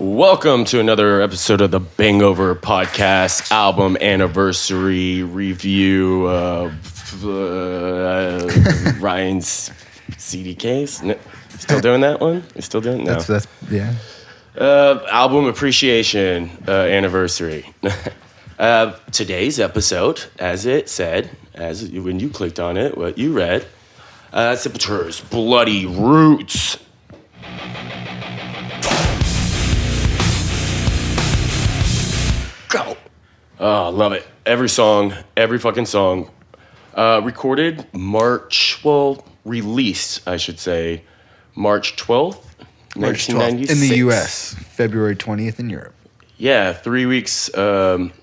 Welcome to another episode of the BANGover Podcast album anniversary review. Ryan's CD case. Still doing that one? You still doing it? No. That's yeah. Album appreciation anniversary. Today's episode, as it said, when you clicked on it, what you read, Sepultura's Bloody Roots. Go. Oh, love it. Every fucking song. Recorded released, I should say, March 12th, 1996. In the U.S., February 20th in Europe. Yeah, 3 weeks later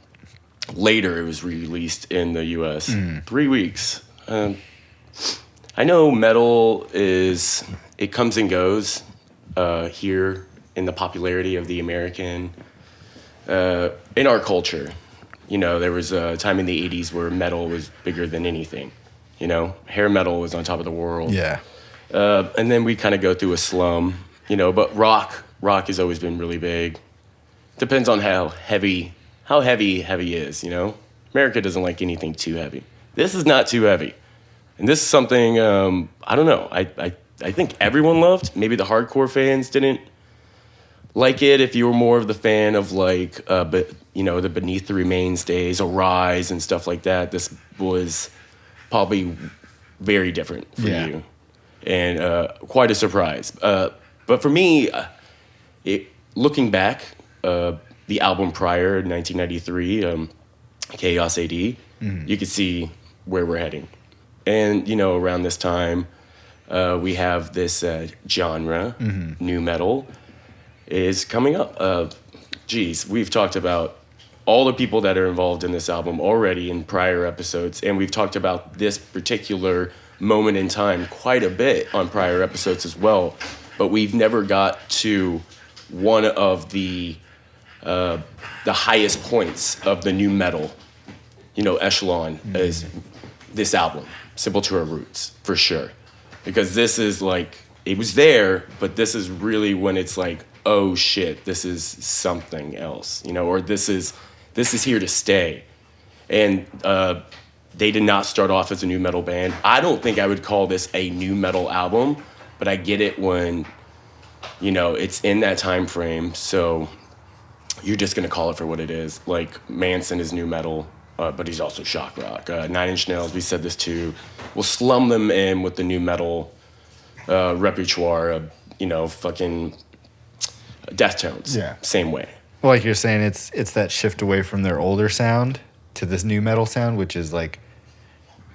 it was released in the U.S. 3 weeks. I know metal it comes and goes here in the popularity of the American, in our culture. You know, there was a time in the 80s where metal was bigger than anything. You know, hair metal was on top of the world. Yeah. And then we kind of go through a slum, you know, but rock has always been really big. Depends on how heavy is, you know. America doesn't like anything too heavy. This is not too heavy. And this is something, I don't know, I think everyone loved. Maybe the hardcore fans didn't like it if you were more of the fan of like, but you know, the Beneath the Remains days, Arise and stuff like that. This was probably very different for you. And quite a surprise. But for me, looking back, the album prior, 1993, Chaos AD, you could see where we're heading. And, you know, around this time, we have this genre, nu metal, is coming up. We've talked about all the people that are involved in this album already in prior episodes, and we've talked about this particular moment in time quite a bit on prior episodes as well. But we've never got to one of the highest points of the nu metal, you know, echelon is this album, Sepultura Roots, for sure. Because this is like, it was there, but this is really when it's like, oh shit, this is something else, you know, or this is here to stay. And they did not start off as a nu metal band. I don't think I would call this a nu metal album, but I get it when, you know, it's in that time frame. So you're just gonna call it for what it is. Like Manson is nu metal, but he's also shock rock. 9 Inch Nails, we said this too. We'll slum them in with the nu metal repertoire of, you know, fucking Deftones. Yeah. Same way. Well, like you're saying, it's that shift away from their older sound to this nu metal sound, which is like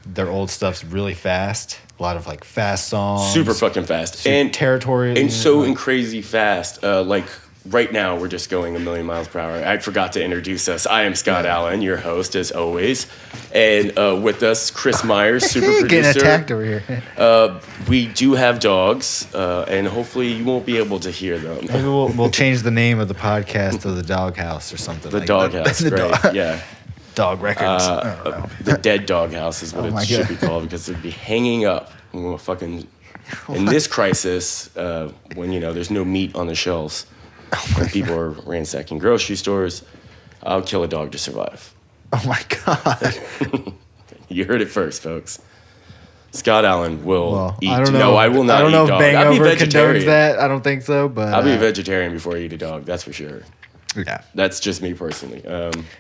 their old stuff's really fast. A lot of like fast songs. Super fucking fast. And territory. And so and crazy fast. Like right now, we're just going a million miles per hour. I forgot to introduce us. I am Scott Allen, your host, as always. And with us, Chris Myers, super producer. Getting attacked over here. We do have dogs, and hopefully you won't be able to hear them. Maybe we'll change the name of the podcast to the Doghouse or something. The like Doghouse, right? Yeah. Dog Records. I don't know. The Dead Doghouse is what it should be called, because it'd be hanging up fucking in this crisis when, you know, there's no meat on the shelves. When people are ransacking grocery stores, I'll kill a dog to survive. Oh my God. You heard it first, folks. Scott Allen will eat. I don't know. No, I will not eat dog. I'll be vegetarian. Condones that. I don't think so, but I'll be a vegetarian before I eat a dog. That's for sure. Yeah. That's just me personally.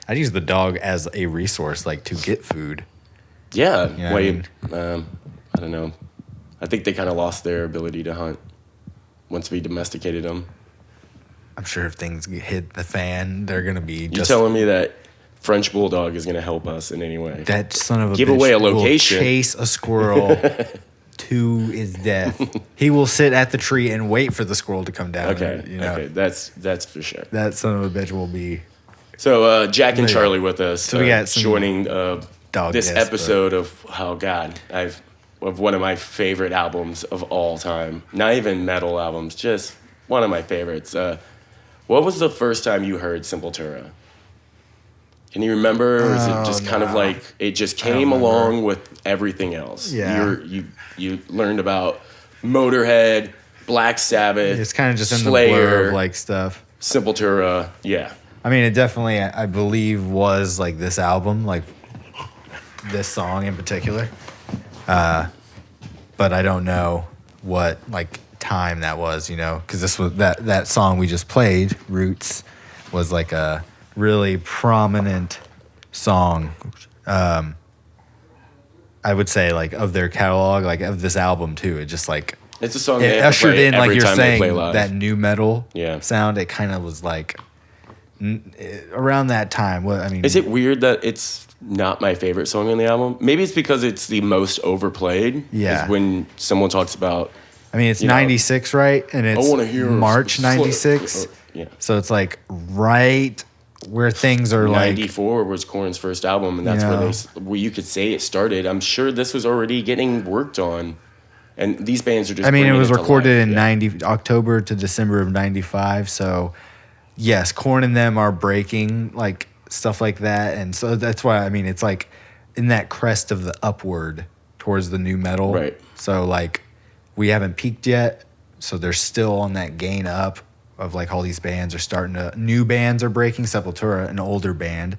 I'd use the dog as a resource, like to get food. Yeah. You know I don't know. I think they kind of lost their ability to hunt once we domesticated them. I'm sure if things hit the fan, they're going to be just... You're telling me that French Bulldog is going to help us in any way? That son of a Give bitch away a location. Will chase a squirrel to his death. He will sit at the tree and wait for the squirrel to come down. Okay, you know? Okay, that's for sure. That son of a bitch will be... So Jack and Charlie with us, so we got joining this episode of of one of my favorite albums of all time. Not even metal albums, just one of my favorites. What was the first time you heard Sepultura? Can you remember? Or is it just kind of like it just came along with everything else? Yeah. You learned about Motorhead, Black Sabbath, It's kind of just Slayer. in the blur of like stuff. Sepultura, yeah. I mean, it definitely, I believe, was like this album, like this song in particular. But I don't know what like time that was, you know, because this was that song we just played, Roots, was like a really prominent song. I would say like of their catalog, like of this album too. It just like It's a song it they have to ushered play in, like every you're time they saying, play live. that new metal Yeah. sound. It kind of was like around that time. What I mean, Is it weird that it's not my favorite song on the album? Maybe it's because it's the most overplayed. Yeah. Is when someone talks about, I mean, it's you know, 96, right? And it's wanna hear March 96. Yeah. So it's like right where things are like. 94 was Korn's first album, and that's Yeah. where you could say it started. I'm sure this was already getting worked on, and these bands are just. I mean, it bringing was to recorded life. in Yeah. October to December of 95. So, yes, Korn and them are breaking, like, stuff like that. And so that's why, I mean, it's like in that crest of the upward towards the new metal. Right. So, like, we haven't peaked yet. So they're still on that gain up of, like, all these bands are starting to, new bands are breaking. Sepultura, an older band,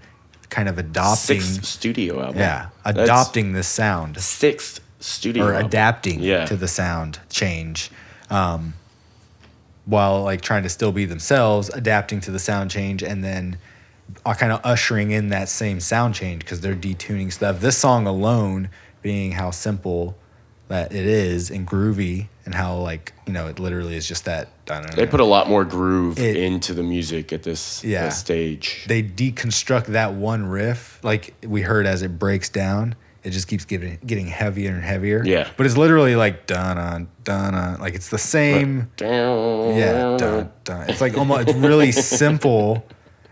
kind of adopting. Sixth studio album. Yeah, That's adopting this sound. sixth studio Or album. adapting Yeah. to the sound change, while like trying to still be themselves, adapting to the sound change, and then kind of ushering in that same sound change because they're detuning stuff. This song alone, being how simple that it is and groovy, and how like it literally is just that. I don't know. They put a lot more groove into the music at this stage. They deconstruct that one riff, like we heard as it breaks down. It just keeps getting heavier and heavier. Yeah. But it's literally like dun dun. Like it's the same. Yeah. Dun dun. It's like almost. It's really simple,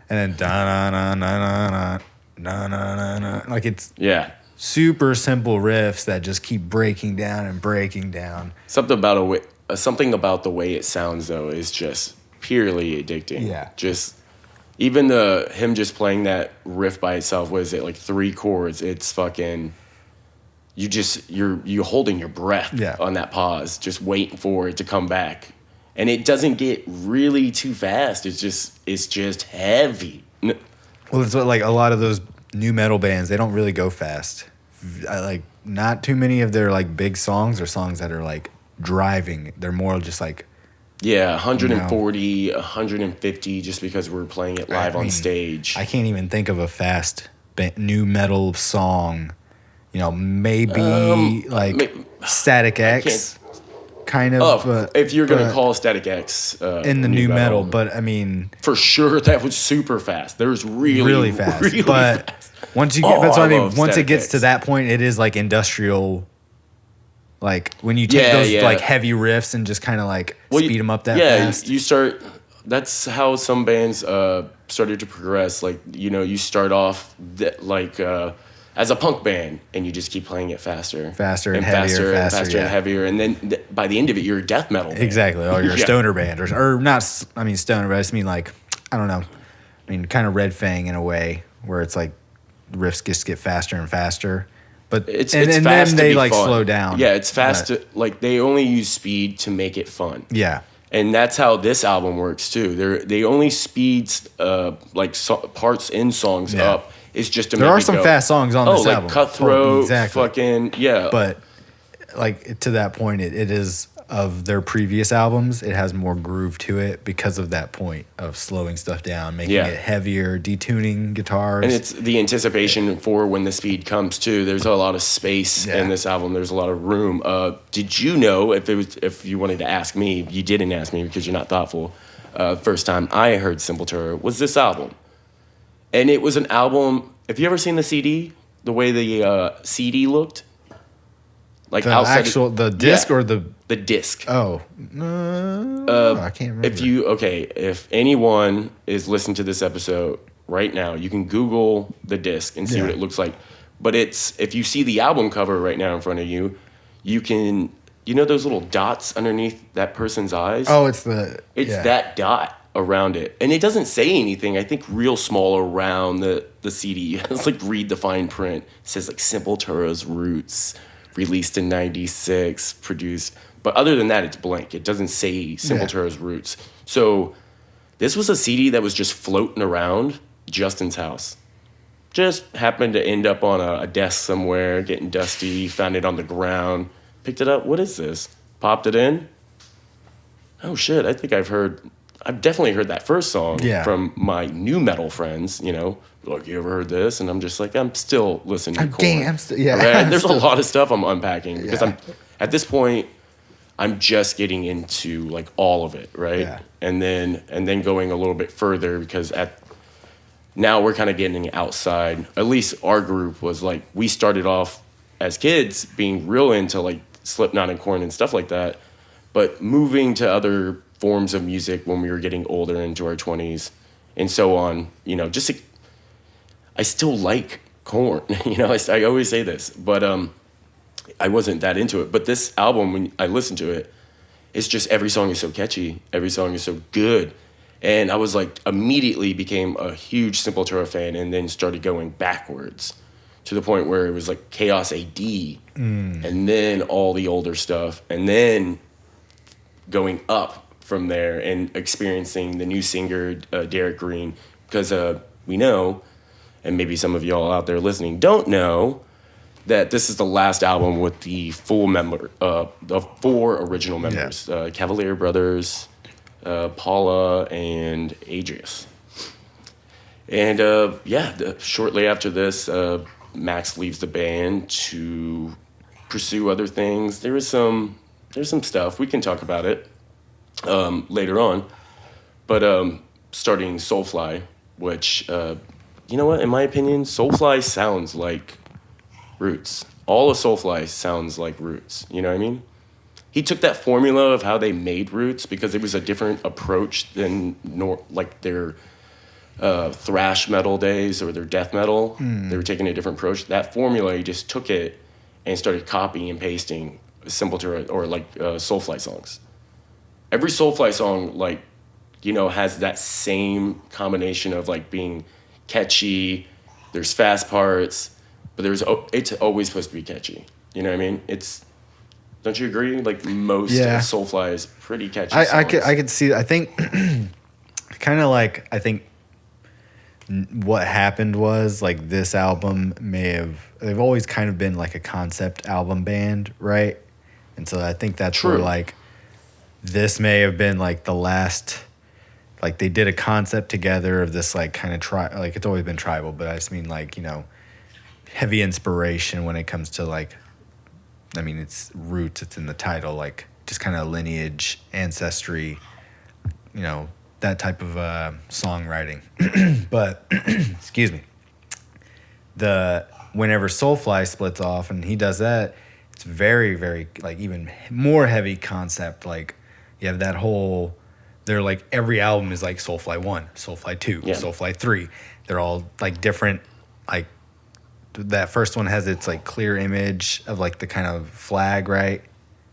and then dun dun dun dun dun dun. Like it's super simple riffs that just keep breaking down and breaking down. Something about the way it sounds though is just purely addicting. Yeah. Just even him just playing that riff by itself, what is it, like 3 chords? It's fucking you're holding your breath on that pause, just waiting for it to come back. And it doesn't get really too fast. It's just heavy. Well, it's what, like a lot of those new metal bands, they don't really go fast. Like not too many of their like big songs are songs that are like driving. They're more just like 140, 150, just because we're playing it live on stage. I can't even think of a fast new metal song. Maybe Static X, kind of. If you're gonna call Static X in the new metal, but I mean, for sure that was super fast. There's really fast. Really but fast. once you get, that's what I mean. Once it gets X. to that point, it is like industrial. Like when you take those like heavy riffs and just kind of like speed them up that fast. You start. That's how some bands started to progress. Like you start off as a punk band, and you just keep playing it faster and heavier, faster and heavier, and then by the end of it, you're a death metal band. Exactly, or you're a stoner band, or not. I mean stoner, but I just mean like I don't know. I mean kind of Red Fang in a way, where it's like riffs just get faster and faster. But it's and fast then they to be like fun. slow down. Yeah, it's fast. Like they only use speed to make it fun. Yeah. And that's how this album works too. They only speeds parts in songs up. It's just to there make are it some go, fast songs on this album. Cutthroat, exactly. fucking But like to that point, it is of their previous albums. It has more groove to it because of that point of slowing stuff down, making it heavier, detuning guitars. And it's the anticipation for when the speed comes too. There's a lot of space in this album. There's a lot of room. Did you know if you wanted to ask me, you didn't ask me because you're not thoughtful. First time I heard Sepultura was this album. And it was an album. Have you ever seen the CD? The way the CD looked? Like the outside actual the disc or the disc. Oh, I can't remember. If anyone is listening to this episode right now, you can Google the disc and see what it looks like. But if you see the album cover right now in front of you, you can those little dots underneath that person's eyes. Oh, it's that dot around it, and it doesn't say anything. I think real small around the CD. It's like read the fine print. It says like Sepultura's Roots, released in '96, produced. But other than that, it's blank. It doesn't say Sepultura's Roots. So This was a CD that was just floating around Justin's house. Just happened to end up on a desk somewhere, getting dusty, found it on the ground, picked it up. What is this? Popped it in. Oh shit, I think I've definitely heard that first song from my new metal friends, you know, like, you ever heard this? And I'm just like, I'm still listening to Korn. Right? There's a lot of stuff I'm unpacking because at this point, I'm just getting into like all of it, right? Yeah. And then going a little bit further because now we're kind of getting outside. At least our group was like, we started off as kids being real into like Slipknot and Korn and stuff like that, but moving to other forms of music when we were getting older into our 20s and so on, you know, just I still like Korn, you know, I always say this, but I wasn't that into it. But this album, when I listened to it, it's just every song is so catchy, every song is so good. And I was like, immediately became a huge Sepultura fan and then started going backwards to the point where it was like Chaos AD and then all the older stuff and then going up from there and experiencing the new singer, Derek Green, because we know, and maybe some of y'all out there listening don't know, that this is the last album with the full member, the 4 original members, Cavalier Brothers, Paula and Adrius. And shortly after this, Max leaves the band to pursue other things. There's some stuff we can talk about it later on, but starting Soulfly, which you know what? In my opinion, Soulfly sounds like Roots. All of Soulfly sounds like Roots. You know what I mean? He took that formula of how they made Roots because it was a different approach than like their thrash metal days or their death metal. They were taking a different approach. That formula, he just took it and started copying and pasting Sepultura or like Soulfly songs. Every Soulfly song, like, you know, has that same combination of like being catchy. There's fast parts, but it's always supposed to be catchy. You know what I mean? Don't you agree? Like most of Soulfly is pretty catchy songs. I could see. I think kind of like I think what happened was like this album they've always kind of been like a concept album band, right? And so I think that's where like this may have been like the last, like they did a concept together of this like kind of like it's always been tribal, but I just mean like, you know, heavy inspiration when it comes to like, I mean, it's roots, it's in the title, like just kind of lineage, ancestry, you know, that type of songwriting. But, excuse me, whenever Soulfly splits off and he does that, it's very, very, like even more heavy concept. Like you have that whole, they're like, every album is like Soulfly 1, Soulfly 2, Soulfly 3. They're all like different, like, that first one has its like clear image of like the kind of flag, right?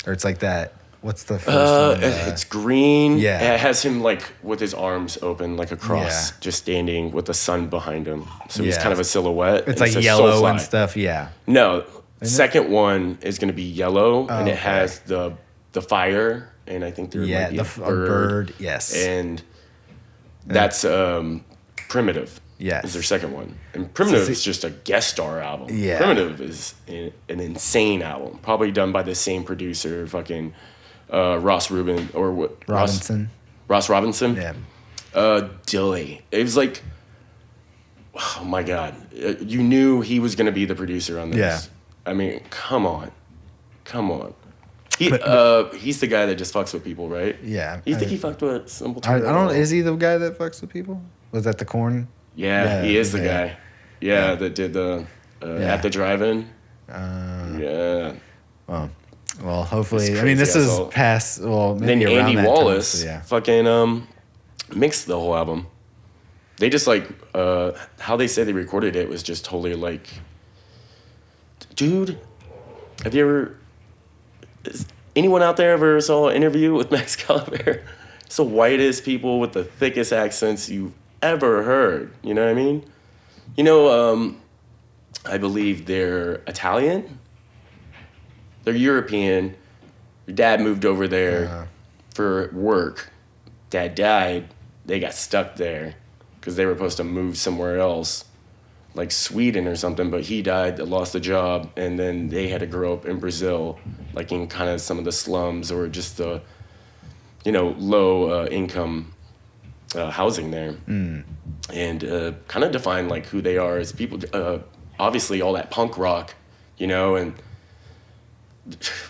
Or it's like that. What's the first one? It's green. Yeah. It has him like with his arms open like a cross, just standing with the sun behind him. So he's kind of a silhouette. It's like yellow and stuff. Yeah. No, second one is going to be yellow, and it has the fire, and I think there might be a bird. Yes. And that's Primitive. Yes. Is their second one. And Primitive is just a guest star album. Yeah. Primitive is an insane album. Probably done by the same producer, fucking Ross Rubin, or what? Robinson. Ross Robinson? Yeah. Dilly. It was like, oh my God. You knew he was going to be the producer on this. Yeah. I mean, come on. He's the guy that just fucks with people, right? Yeah. You think he fucked with Sepultura? I don't know. Is he the guy that fucks with people? Was that the Korn? Yeah, he is the guy. Yeah, that did the At the Drive-In. Yeah. Well, hopefully. I mean, this is past. Well, maybe then around Andy that Wallace time, so fucking mixed the whole album. They just like how they say they recorded it was just totally like, dude, have you ever? Anyone out there ever saw an interview with Max Calavera? It's the whitest people with the thickest accents you've ever heard. You know what I mean? You know, I believe they're Italian. They're European. Your dad moved over there for work. Dad died. they got stuck there because they were supposed to move somewhere else, like Sweden or something, but he died, lost the job, and then they had to grow up in Brazil, like in kind of some of the slums or just the, low income housing there. And kind of define like who they are as people. Obviously all that punk rock, and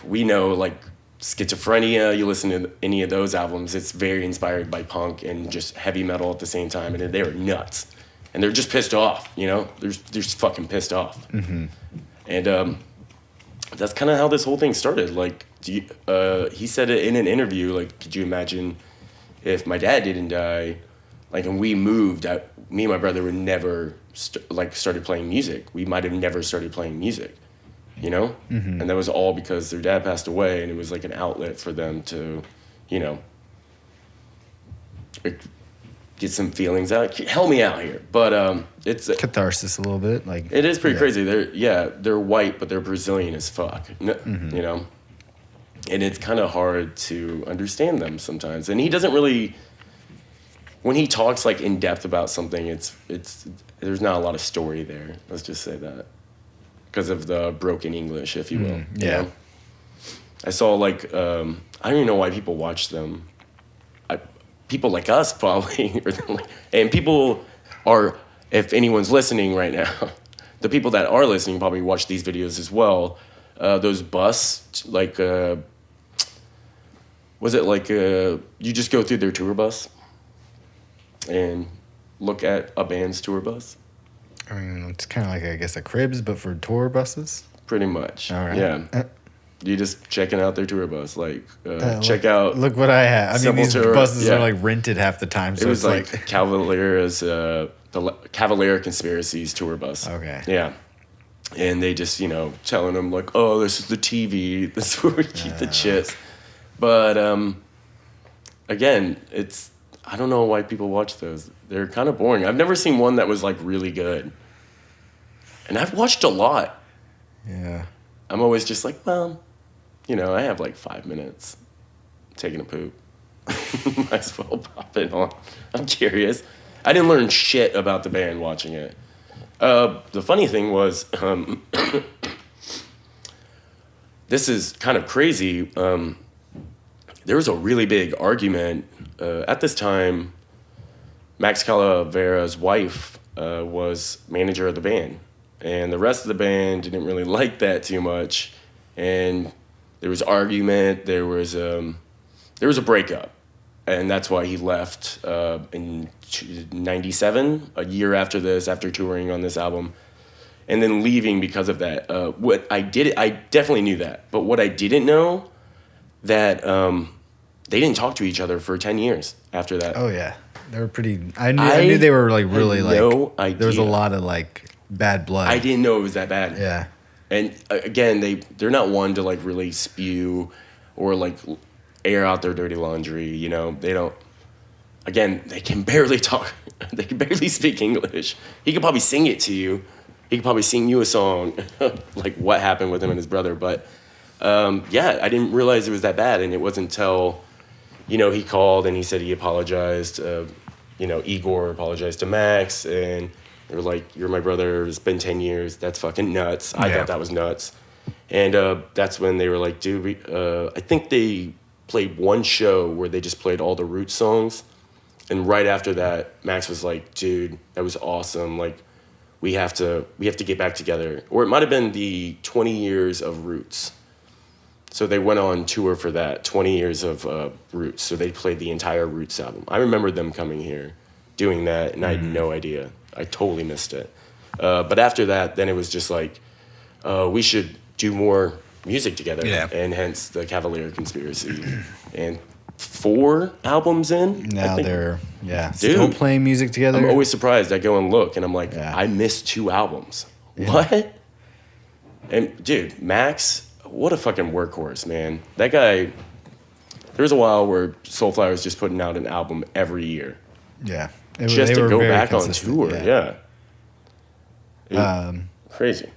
we know like Schizophrenia, you listen to any of those albums, it's very inspired by punk and just heavy metal at the same time, and they were nuts. And they're just pissed off, They're just fucking pissed off. And that's kind of how this whole thing started. Like, he said it in an interview, like, could you imagine if my dad didn't die, like, and we moved, me and my brother would never, started playing music. We might have never started playing music, And that was all because their dad passed away, and it was like an outlet for them to, get some feelings out. Help me out here. But it's catharsis a little bit. Like, it is pretty crazy. They're white, but they're Brazilian as fuck. And it's kind of hard to understand them sometimes. And he doesn't really, when he talks like in depth about something, it's there's not a lot of story there. Let's just say that, because of the broken English, if you will. Yeah. I saw like I don't even know why people watch them. People like us probably, and people are, if anyone's listening right now, the people that are listening probably watch these videos as well. Those bus, like, was it like, you just go through their tour bus and look at a band's tour bus? I mean, it's kind of like, I guess, a Cribs, but for tour buses? Pretty much. All right. Yeah. You just checking out their tour bus, like check out. Look what I have. I mean, these Sepultura, buses are like rented half the time. So it was like Cavalier's, the Cavalier Conspiracies tour bus. Okay. Yeah, and they just telling them like, oh, this is the TV. This is where we keep the chits. But again, I don't know why people watch those. They're kind of boring. I've never seen one that was like really good, and I've watched a lot. Yeah. I'm always just like, well, I have like 5 minutes taking a poop. Might as well pop it on. I'm curious. I didn't learn shit about the band watching it. The funny thing was, this is kind of crazy. There was a really big argument. At this time, Max Calaveras' wife was manager of the band. And the rest of the band didn't really like that too much. And there was argument, there was a breakup. And that's why he left in 97, a year after this, after touring on this album. And then leaving because of that. I definitely knew that. But what I didn't know, that they didn't talk to each other for 10 years after that. Oh, yeah. They were pretty, I knew they were like really like, no idea. There was a lot of like bad blood. I didn't know it was that bad. Yeah. And again, they're not one to like really spew or like air out their dirty laundry. They don't. Again, they can barely talk. They can barely speak English. He could probably sing it to you. He could probably sing you a song, like what happened with him and his brother. But I didn't realize it was that bad. And it wasn't until, he called and he said he apologized. Igor apologized to Max, and they were like, you're my brother, it's been 10 years, that's fucking nuts. I thought that was nuts. And that's when they were like, dude, I think they played one show where they just played all the Roots songs. And right after that, Max was like, dude, that was awesome. Like, we have to get back together. Or it might have been the 20 years of Roots. So they went on tour for that, 20 years of Roots. So they played the entire Roots album. I remember them coming here, doing that, and I had no idea. I totally missed it. But after that, then it was just like, we should do more music together. Yeah. And hence the Cavalier Conspiracy. And 4 albums in. Now they're, still playing music together. I'm always surprised. I go and look, and I'm like, I missed 2 albums. Yeah. What? And dude, Max, what a fucking workhorse, man. That guy, there was a while where Soulflower was just putting out an album every year. Yeah. Just to go back on tour, crazy.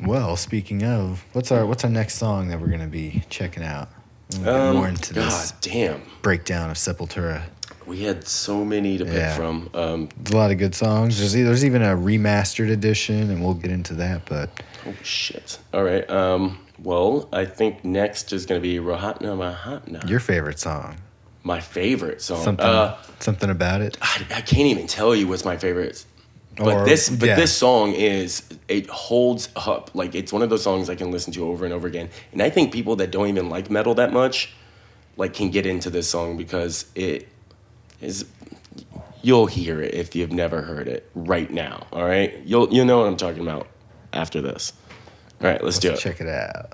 Well, speaking of, what's our next song that we're gonna be checking out? We'll get more into this damn breakdown of Sepultura. We had so many to pick from. There's a lot of good songs. There's even a remastered edition, and we'll get into that. But oh shit! All right. Well, I think next is gonna be Rahatna Mahatna. Your favorite song? My favorite song. Something about it. I can't even tell you what's my favorite. But this song it holds up. Like, it's one of those songs I can listen to over and over again. And I think people that don't even like metal that much, like, can get into this song because it is. You'll hear it if you've never heard it right now. All right, you'll know what I'm talking about after this. All right, let's do it. Check it out.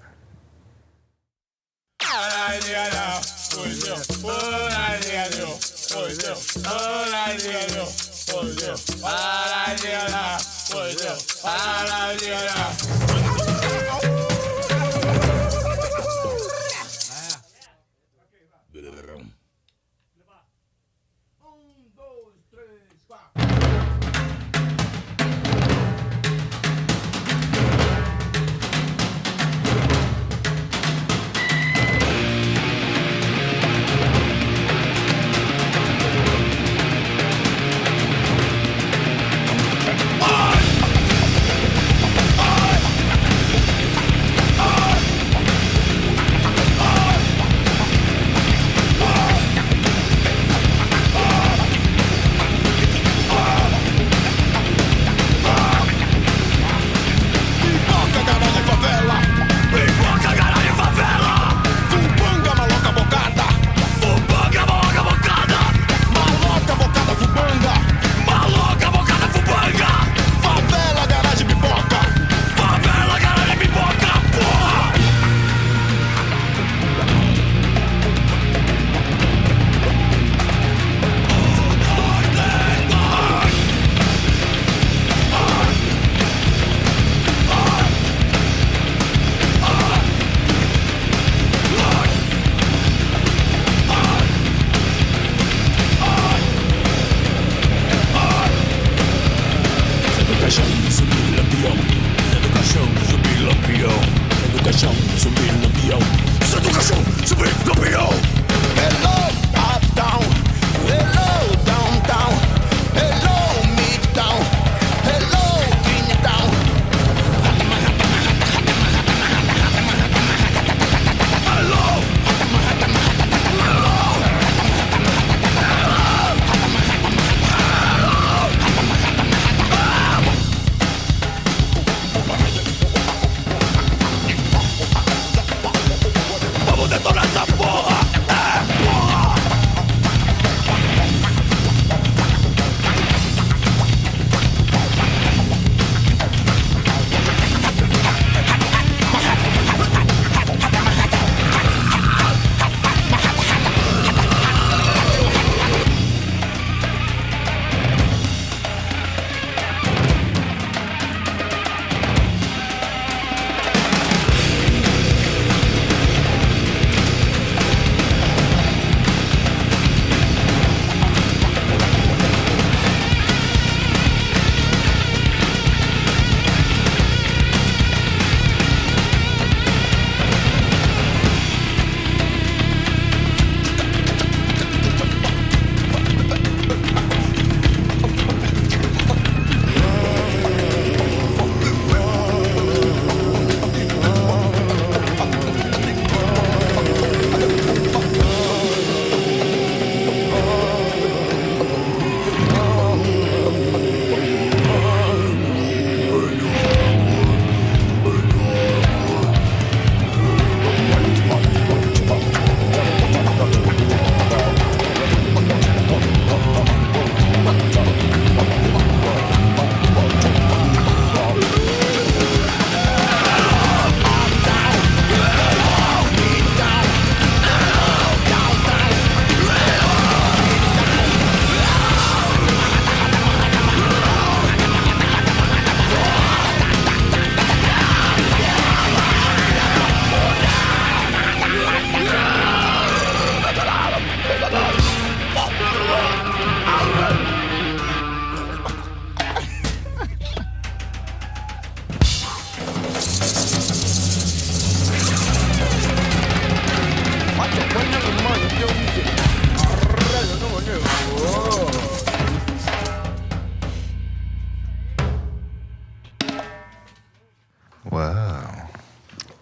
Vamos detonar essa porra!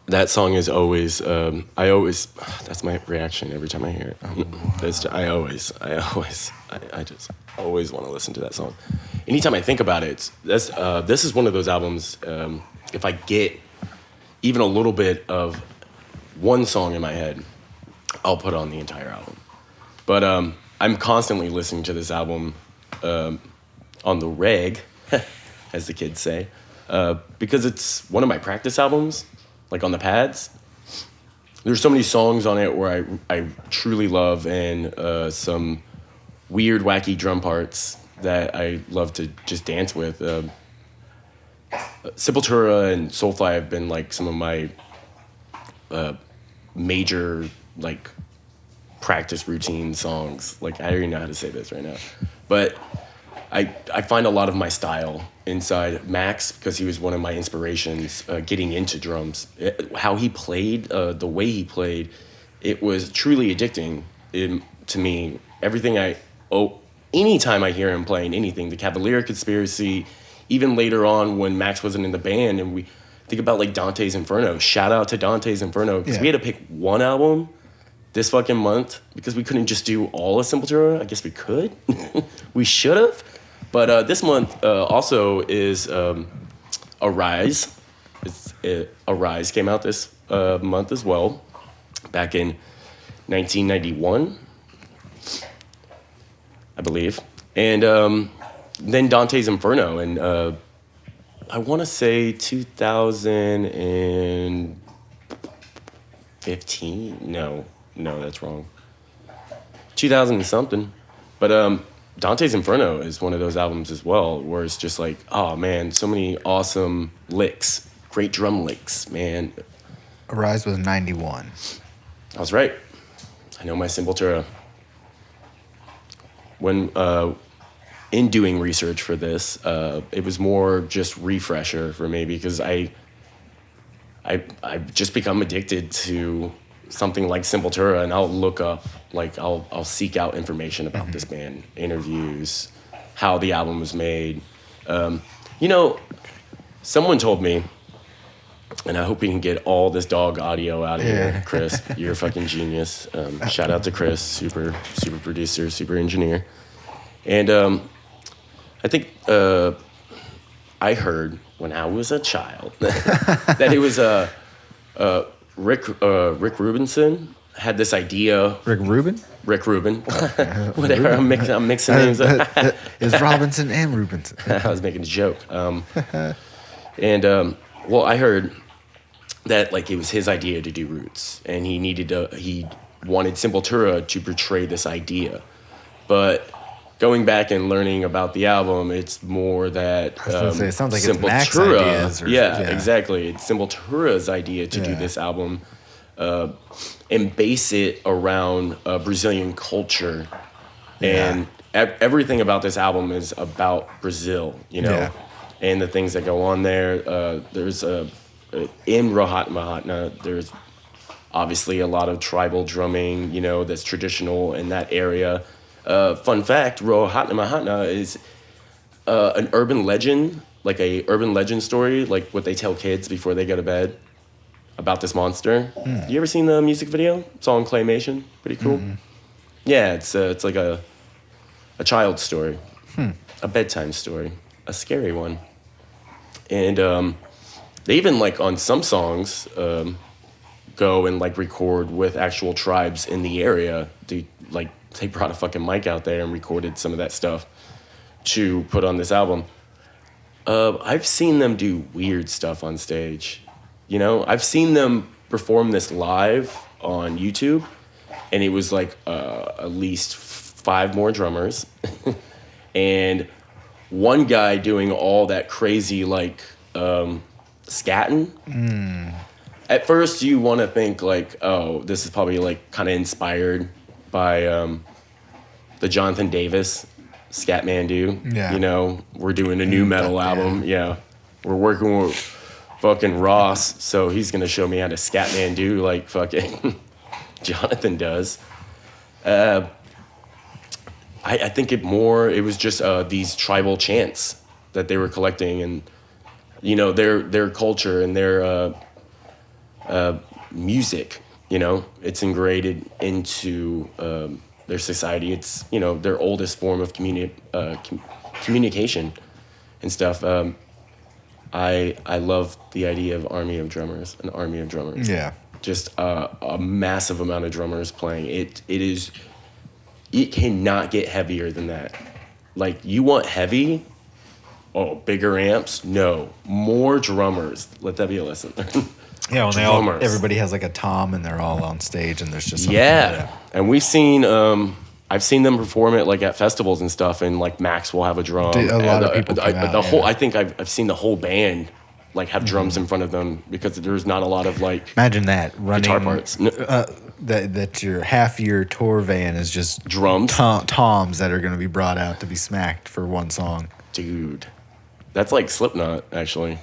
That song is always, that's my reaction every time I hear it. I just always want to listen to that song. Anytime I think about it, this is one of those albums, if I get even a little bit of one song in my head, I'll put on the entire album. But I'm constantly listening to this album on the reg, as the kids say, because it's one of my practice albums. Like on the pads, there's so many songs on it where I truly love, and some weird, wacky drum parts that I love to just dance with. Sepultura and Soulfly have been like some of my major like practice routine songs. Like I don't even know how to say this right now, but I find a lot of my style inside Max, because he was one of my inspirations getting into drums. How he played, the way he played, it was truly addicting to me. Anytime I hear him playing anything, the Cavalier Conspiracy, even later on when Max wasn't in the band, and we think about like Dante's Inferno. Shout out to Dante's Inferno, because we had to pick one album this fucking month because we couldn't just do all of Sepultura. I guess we could. We should have. But this month also is Arise. Arise came out this month as well, back in 1991, I believe. And then Dante's Inferno, and I want to say 2015. No, that's wrong. 2000 and something. But Dante's Inferno is one of those albums as well, where it's just like, oh man, so many awesome licks, great drum licks, man. Arise was 91. I was right. I know my Sepultura. When in doing research for this, it was more just refresher for me, because I've just become addicted to something like Sepultura, and I'll look up, like I'll seek out information about this band, interviews, how the album was made. Someone told me, and I hope we can get all this dog audio out of here, Chris. You're a fucking genius. Shout out to Chris, super producer, super engineer. And I think I heard when I was a child that it was Rick Rubinson had this idea. Rick Rubin? Rick Rubin. Whatever. I'm mixing names up. It's Robinson and Rubinson. I was making a joke. Well, I heard that like it was his idea to do Roots, and he wanted Sepultura to portray this idea. But going back and learning about the album, it's more that I was gonna say, it sounds like it's Max ideas. Exactly. It's Sepultura's idea to do this album, and base it around Brazilian culture, and everything about this album is about Brazil, and the things that go on there. There's in Rohat Mahatna, there's obviously a lot of tribal drumming, that's traditional in that area. Fun fact, Rohat Mahatna is an urban legend, like a urban legend story, like what they tell kids before they go to bed about this monster. You ever seen the music video? It's all in claymation. Pretty cool. Yeah, it's like a child's story, a bedtime story, a scary one. And they even like on some songs go and like record with actual tribes in the area. They brought a fucking mic out there and recorded some of that stuff to put on this album. I've seen them do weird stuff on stage. I've seen them perform this live on YouTube, and it was like at least 5 more drummers and one guy doing all that crazy like scatting. At first you want to think like, oh, this is probably like kind of inspired by the Jonathan Davis Scatmandu. We're doing a new metal album. We're working with fucking Ross, so he's gonna show me how to Scatmandu like fucking Jonathan does. I think it was just these tribal chants that they were collecting, and their culture and their music. It's ingrained into their society. It's their oldest form of communication and stuff. I love the idea of an army of drummers. Yeah. Just a massive amount of drummers playing. It cannot get heavier than that. Like, you want heavy? Oh, bigger amps? No. More drummers. Let that be a lesson. Yeah, when everybody has like a tom and they're all on stage and there's just And we've seen I've seen them perform it like at festivals and stuff, and like Max will have a drum. A lot of people come out, I think I've seen the whole band like have drums in front of them, because there's not a lot of like imagine that running guitar parts. That your half year tour van is just drums, toms that are going to be brought out to be smacked for one song. Dude, that's like Slipknot actually.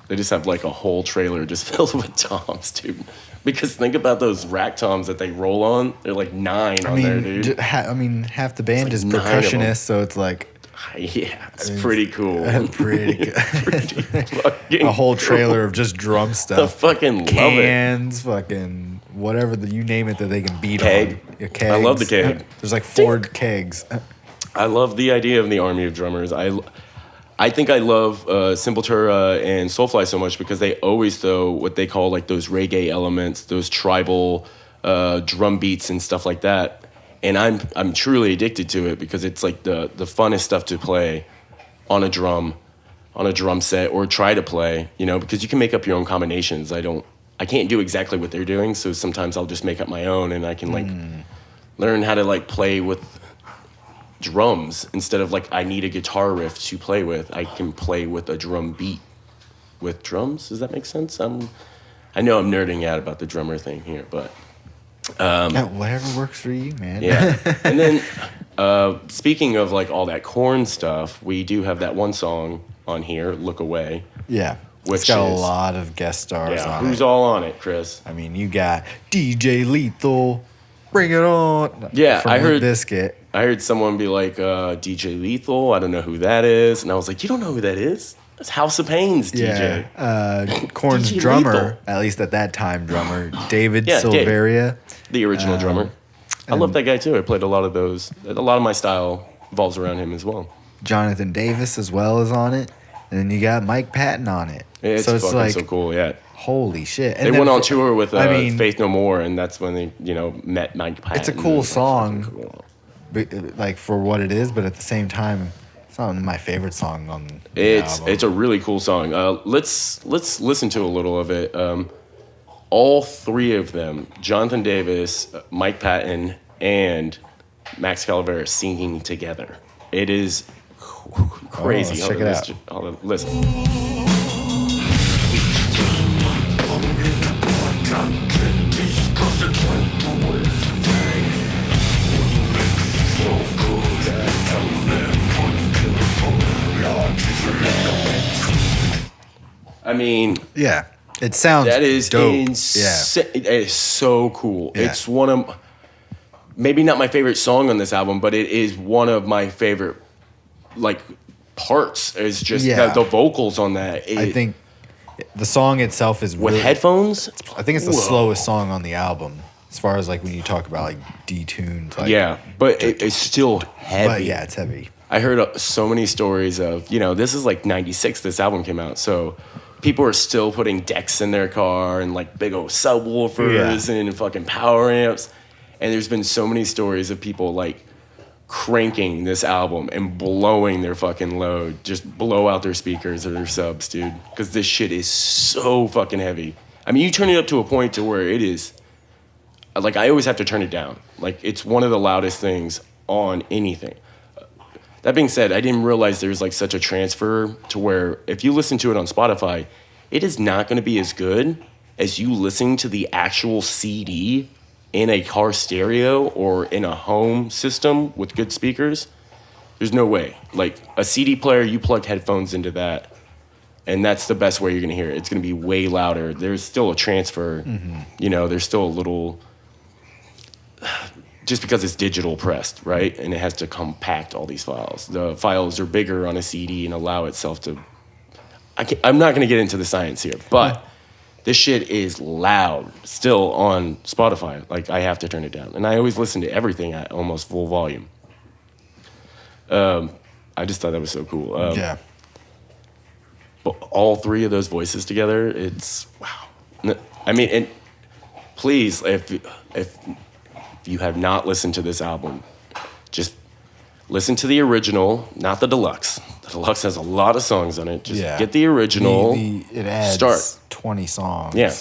They just have like a whole trailer just filled with toms, dude. Because think about those rack toms that they roll on. They're like 9 on there, dude. Half the band is percussionists, so it's like... Yeah, it's pretty cool. Pretty good. A whole trailer of just drum stuff. I fucking love it. Cans, fucking whatever, you name it that they can beat keg. on. Kegs. I love the keg. There's like 4 kegs. I love the idea of the army of drummers. I think I love Sepultura and Soulfly so much because they always throw what they call like those reggae elements, those tribal drum beats and stuff like that. And I'm truly addicted to it because it's like the funnest stuff to play on a drum set, or try to play, because you can make up your own combinations. I can't do exactly what they're doing, so sometimes I'll just make up my own, and I can like learn how to like play with drums instead of like I need a guitar riff to play with. I can play with a drum beat with drums. Does that make sense? I know I'm nerding out about the drummer thing here, but whatever works for you, man. Yeah. And then speaking of like all that Korn stuff, we do have that one song on here, Look Away. Yeah. It's got a lot of guest stars on it. Who's all on it, Chris? I mean, you got DJ Lethal, Bring It On. Yeah, I heard Biscuit. I heard someone be like, DJ Lethal, I don't know who that is. And I was like, you don't know who that is? That's House of Pain's DJ. Yeah. Korn's drummer, Lethal. At least at that time, drummer, David Silveria. The original drummer. I love that guy too. I played a lot of those. A lot of my style revolves around him as well. Jonathan Davis as well is on it. And then you got Mike Patton on it. It's fucking like, so cool, yeah. Holy shit. And they went on tour with Faith No More, and that's when they, met Mike Patton. It's a cool song, like for what it is, but at the same time, it's not my favorite song on the album. It's a really cool song. Let's listen to a little of it. All 3 of them, Jonathan Davis, Mike Patton, and Max Calavera singing together. It is crazy. Let's check it out. Listen. I mean, yeah, it sounds that is dope. Insane. Yeah. It is so cool. Yeah. It's one of, maybe not my favorite song on this album, but it is one of my favorite like parts. Is just the vocals on that. I think the song itself is with headphones. I think it's the slowest song on the album, as far as like when you talk about like detuned. Like, but it's still heavy. But yeah, it's heavy. I heard so many stories of, this is like 96, this album came out. So people are still putting decks in their car and like big old subwoofers and fucking power amps. And there's been so many stories of people like cranking this album and blowing their fucking load, just blow out their speakers or their subs, dude. Because this shit is so fucking heavy. I mean, you turn it up to a point to where it is, like I always have to turn it down. Like it's one of the loudest things on anything. That being said, I didn't realize there's like such a transfer to where if you listen to it on Spotify, it is not going to be as good as you listening to the actual CD in a car stereo or in a home system with good speakers. There's no way. Like a CD player, you plug headphones into that, and that's the best way you're going to hear it. It's going to be way louder. There's still a transfer. Mm-hmm. There's still a little... Just because it's digital pressed, right? And it has to compact all these files. The files are bigger on a CD and allow itself to... I'm not going to get into the science here, but This shit is loud still on Spotify. Like, I have to turn it down. And I always listen to everything at almost full volume. I just thought that was so cool. Yeah. But all three of those voices together, it's wow. I mean, and please, if you have not listened to this album, just listen to the original, not the deluxe. The deluxe has a lot of songs on it. Just get the original. It adds start 20 songs. Yeah.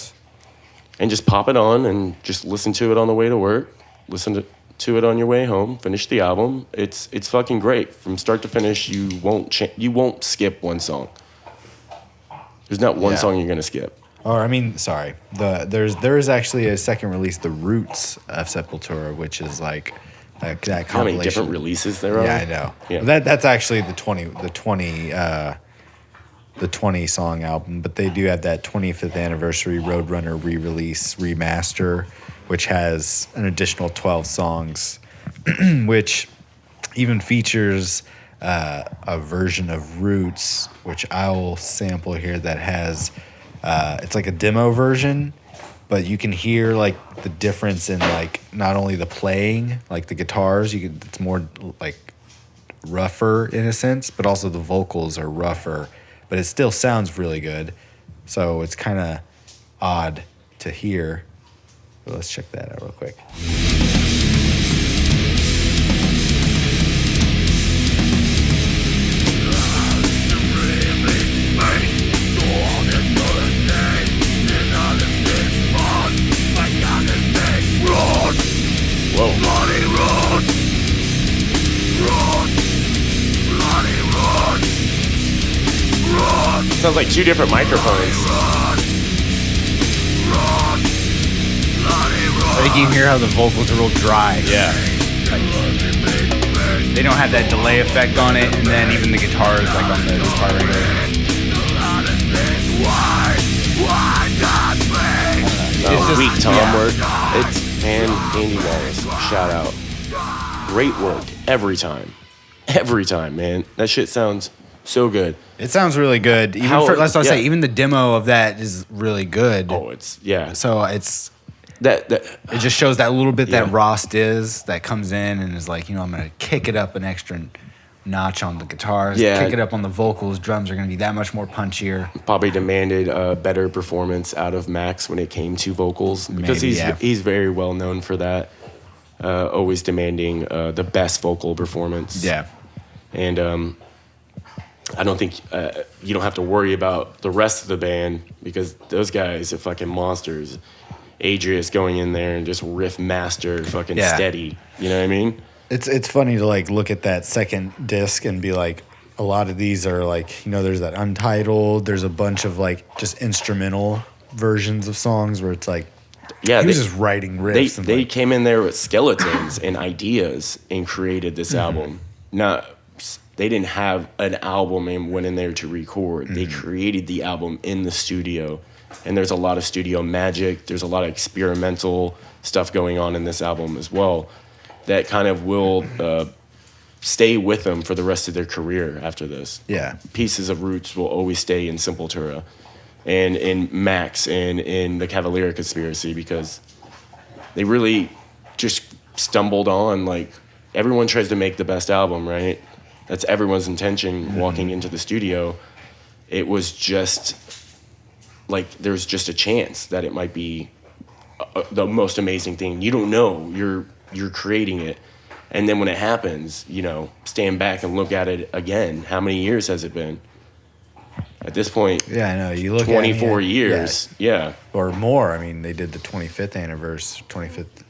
And just pop it on and just listen to it on the way to work. Listen to it on your way home. Finish the album. It's fucking great from start to finish. You won't skip one song. There's not one song you're gonna skip. Or I mean, sorry. There is actually a second release, The Roots of Sepultura, which is like that compilation. How many different releases there are? Yeah, I know. Yeah. That's actually the 20 song album, but they do have that 25th anniversary Roadrunner re-release remaster, which has an additional 12 songs, which even features a version of Roots, which I will sample here, that has it's like a demo version, but you can hear like the difference in like not only the playing, like the guitars, it's more like rougher in a sense, but also the vocals are rougher, but it still sounds really good. So it's kind of odd to hear. But let's check that out real quick. Whoa. Sounds like two different microphones. I think you can hear how the vocals are real dry. Yeah. They don't have that delay effect on it, and then even the guitars, like on this part right here. Weak tom work. Andy Wallace. Shout out. Great work every time. Every time, man. That shit sounds so good. It sounds really good. Let's say, even the demo of that is really good. Oh, yeah. So it's that it just shows that little bit that Rost that comes in and is like, I'm gonna kick it up an extra notch on the guitars, kick it up on the vocals, drums are gonna be that much more punchier. Probably demanded a better performance out of Max when it came to vocals, because he's very well known for that. Always demanding the best vocal performance. Yeah. And I don't think you don't have to worry about the rest of the band, because those guys are fucking monsters. Adrius going in there and just riff master fucking steady. You know what I mean? It's funny to like look at that second disc and be like, a lot of these are like, there's that Untitled, there's a bunch of like just instrumental versions of songs where it's like, he was just writing riffs. They came in there with skeletons and ideas and created this album. They didn't have an album and went in there to record. They created the album in the studio. And there's a lot of studio magic. There's a lot of experimental stuff going on in this album as well that kind of will stay with them for the rest of their career after this. Yeah. Pieces of Roots will always stay in Sepultura and in Max and in the Cavalier Conspiracy, because they really just stumbled on, like, everyone tries to make the best album, right? That's everyone's intention walking into the studio. It was just like there's just a chance that it might be the most amazing thing. You don't know. You're creating it. And then when it happens, stand back and look at it again. How many years has it been? At this point, I know. You look 24 years. Yeah. Or more. I mean, they did the 25th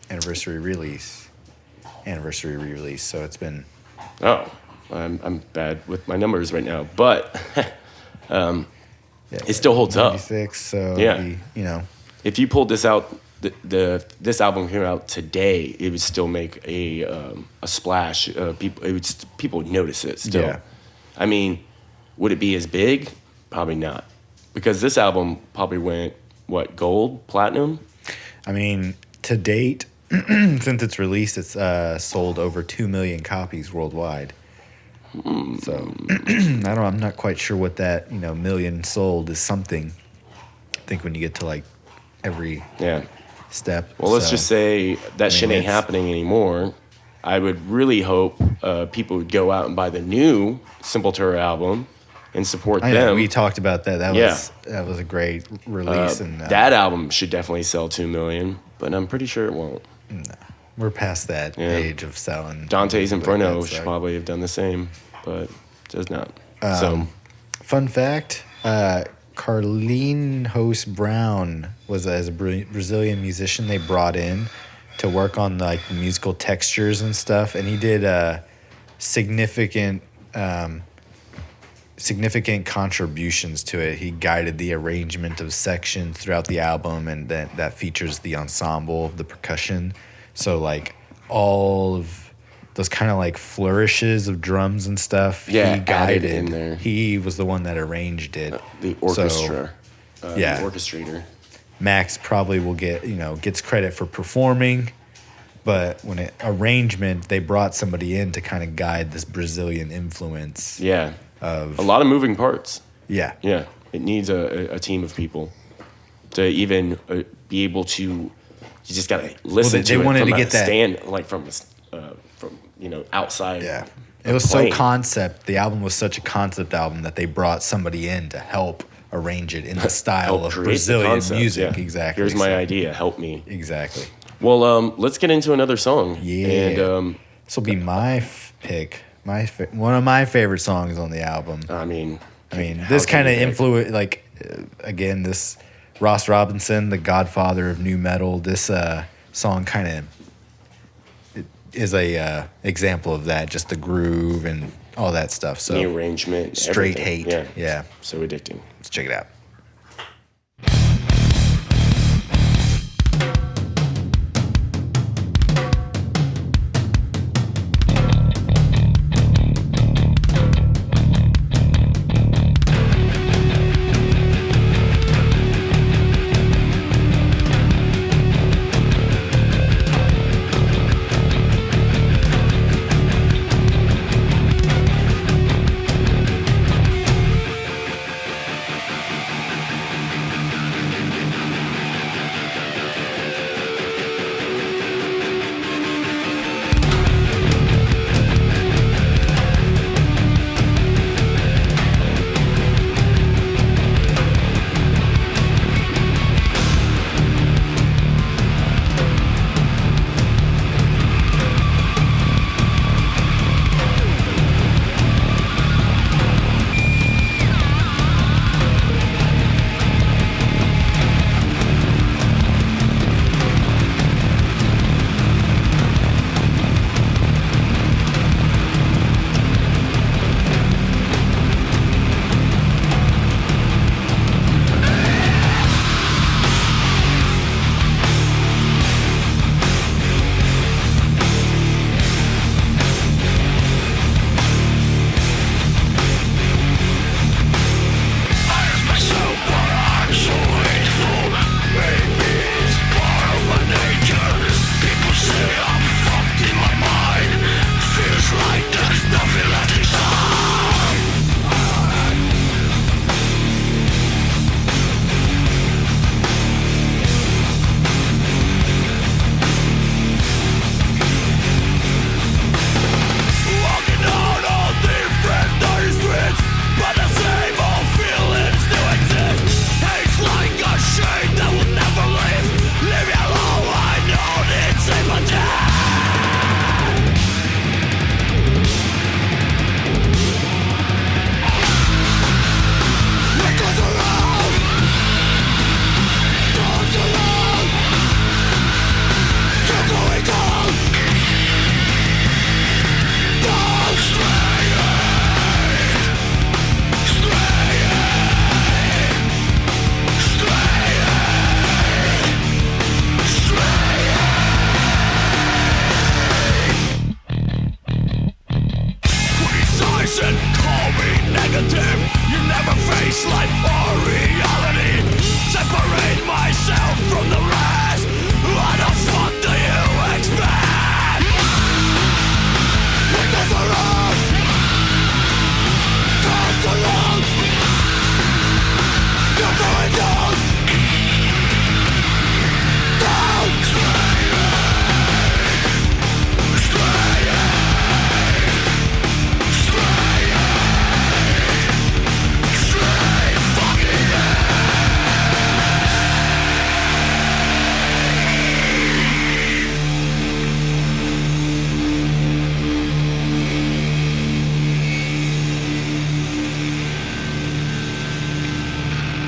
anniversary re-release. So it's been... Oh, I'm bad with my numbers right now. But it still holds 96, up. So if you pulled this out, this album came out today, it would still make a splash. People would notice it still. Yeah. I mean, would it be as big? Probably not, because this album probably went gold, platinum. I mean, to date, since its release, it's sold over 2 million copies worldwide. So I'm not quite sure what that million sold is. Something think when you get to like every Yeah. step. Well, let's So, just say that shit ain't it's- happening anymore. I would really hope people would go out and buy the new Sepultura album and support I know, them. we talked about that. Yeah. That was a great release, and That album should definitely sell 2 million, but I'm pretty sure it won't. we're past that age of selling. Dante's Inferno Like that, should so. probably have done the same, but does not. So Fun fact: Carlinhos Brown was as a Brazilian musician they brought in to work on like the musical textures and stuff, and he did significant contributions to it. He guided the arrangement of sections throughout the album, and that features the ensemble of the percussion. So like all of those kind of like flourishes of drums and stuff, Yeah, he added guided in there. He was the one that arranged it. the orchestra, yeah. the orchestrator. Max probably will gets credit for performing, but when arrangement, they brought somebody in to kind of guide this Brazilian influence. Yeah, a lot of moving parts. Yeah. Yeah, it needs a team of people to even be able to. You just gotta listen they to it wanted from to a get that- stand, like from outside. Yeah. It was playing. so concept. The album was such a concept album that they brought somebody in to help arrange it in the style Help of create the Brazilian concept, music. yeah. Exactly. Here's my So- idea. Help me. Exactly. Well, let's get into another song. Yeah. And This will be my pick. One of my favorite songs on the album. I mean, This can kind of you pick? influence, like, again, this Ross Robinson, the godfather of nu metal. This song kind of is a example of that. Just the groove and all that stuff. So the arrangement, straight everything. hate. Yeah. So addicting. Let's check it out.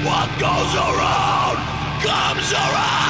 What goes around comes around.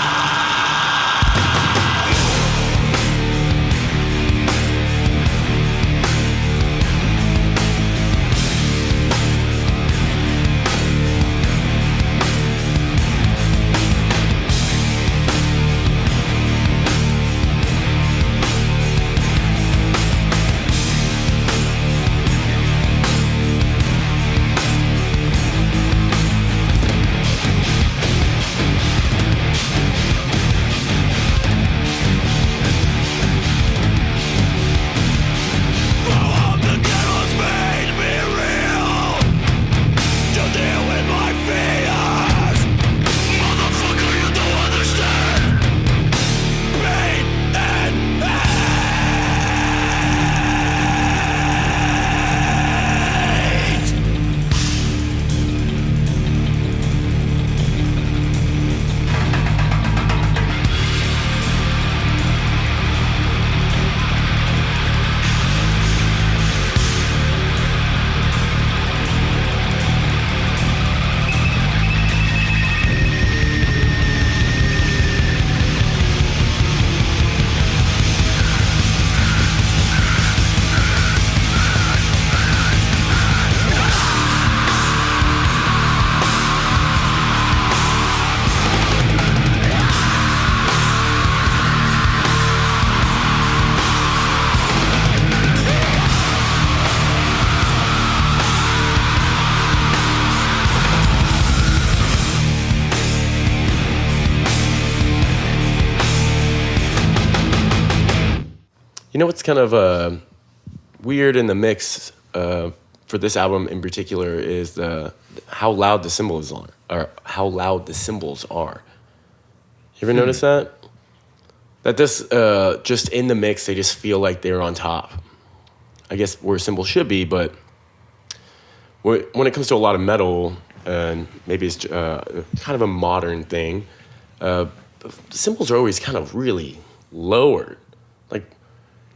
You know what's kind of weird in the mix for this album in particular is how loud the cymbals are, or how loud the cymbals are. You ever notice that? That this just in the mix, they just feel like they're on top. I guess where cymbals should be, but when it comes to a lot of metal, and maybe it's kind of a modern thing, the cymbals are always kind of really lowered. Like,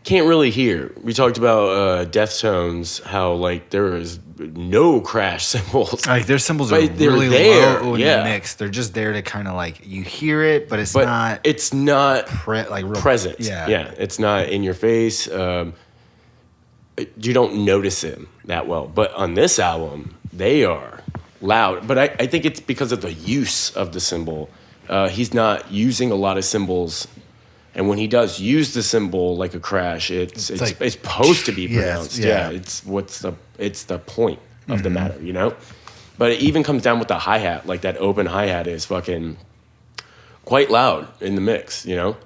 can't really hear. We talked about Deftones, how like there is no crash cymbals. Like their cymbals are But they're really there, low in yeah. the mix. They're just there to kind of like you hear it, but it's But not it's not like real present. Yeah. It's not in your face. You don't notice it that well. But on this album, they are loud. But I think it's because of the use of the cymbal. He's not using a lot of cymbals. And when he does use the cymbal like a crash, it's supposed to be pronounced. yeah. It's the point of the matter, you know? But it even comes down with the hi-hat. Like that open hi-hat is fucking quite loud in the mix, you know?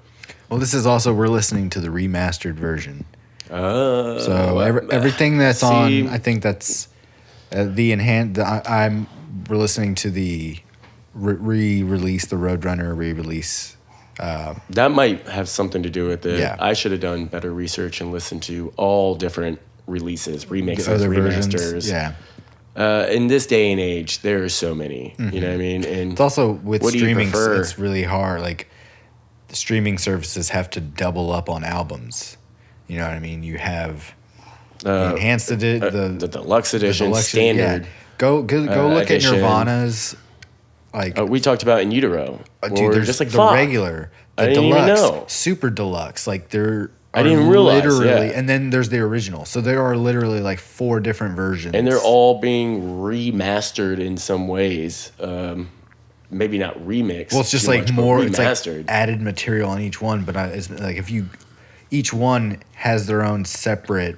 Well, this is also, we're listening to the remastered version. So everything that's on, I think that's the enhanced. We're listening to the re-release, the Roadrunner re-release. That might have something to do with it. Yeah. I should have done better research and listened to all different releases, remixes, Other remasters. versions. Yeah. In this day and age, there are so many. You know what I mean? And It's also with what do you streaming, prefer? it's really hard. Like the streaming services have to double up on albums. You know what I mean? You have the enhanced the deluxe edition, deluxe- standard. yeah. Go look edition. at Nirvana's. Like We talked about In Utero. dude, there's just like the Fuck. regular, the I didn't even deluxe, know. super deluxe. Like there, I didn't realize, literally, yeah. and then there's the original. So there are literally like 4 different versions, And they're all being remastered in some ways. Maybe not remixed. well, it's just too like much, but more. It's like remastered. added material on each one, but it's like each one has their own separate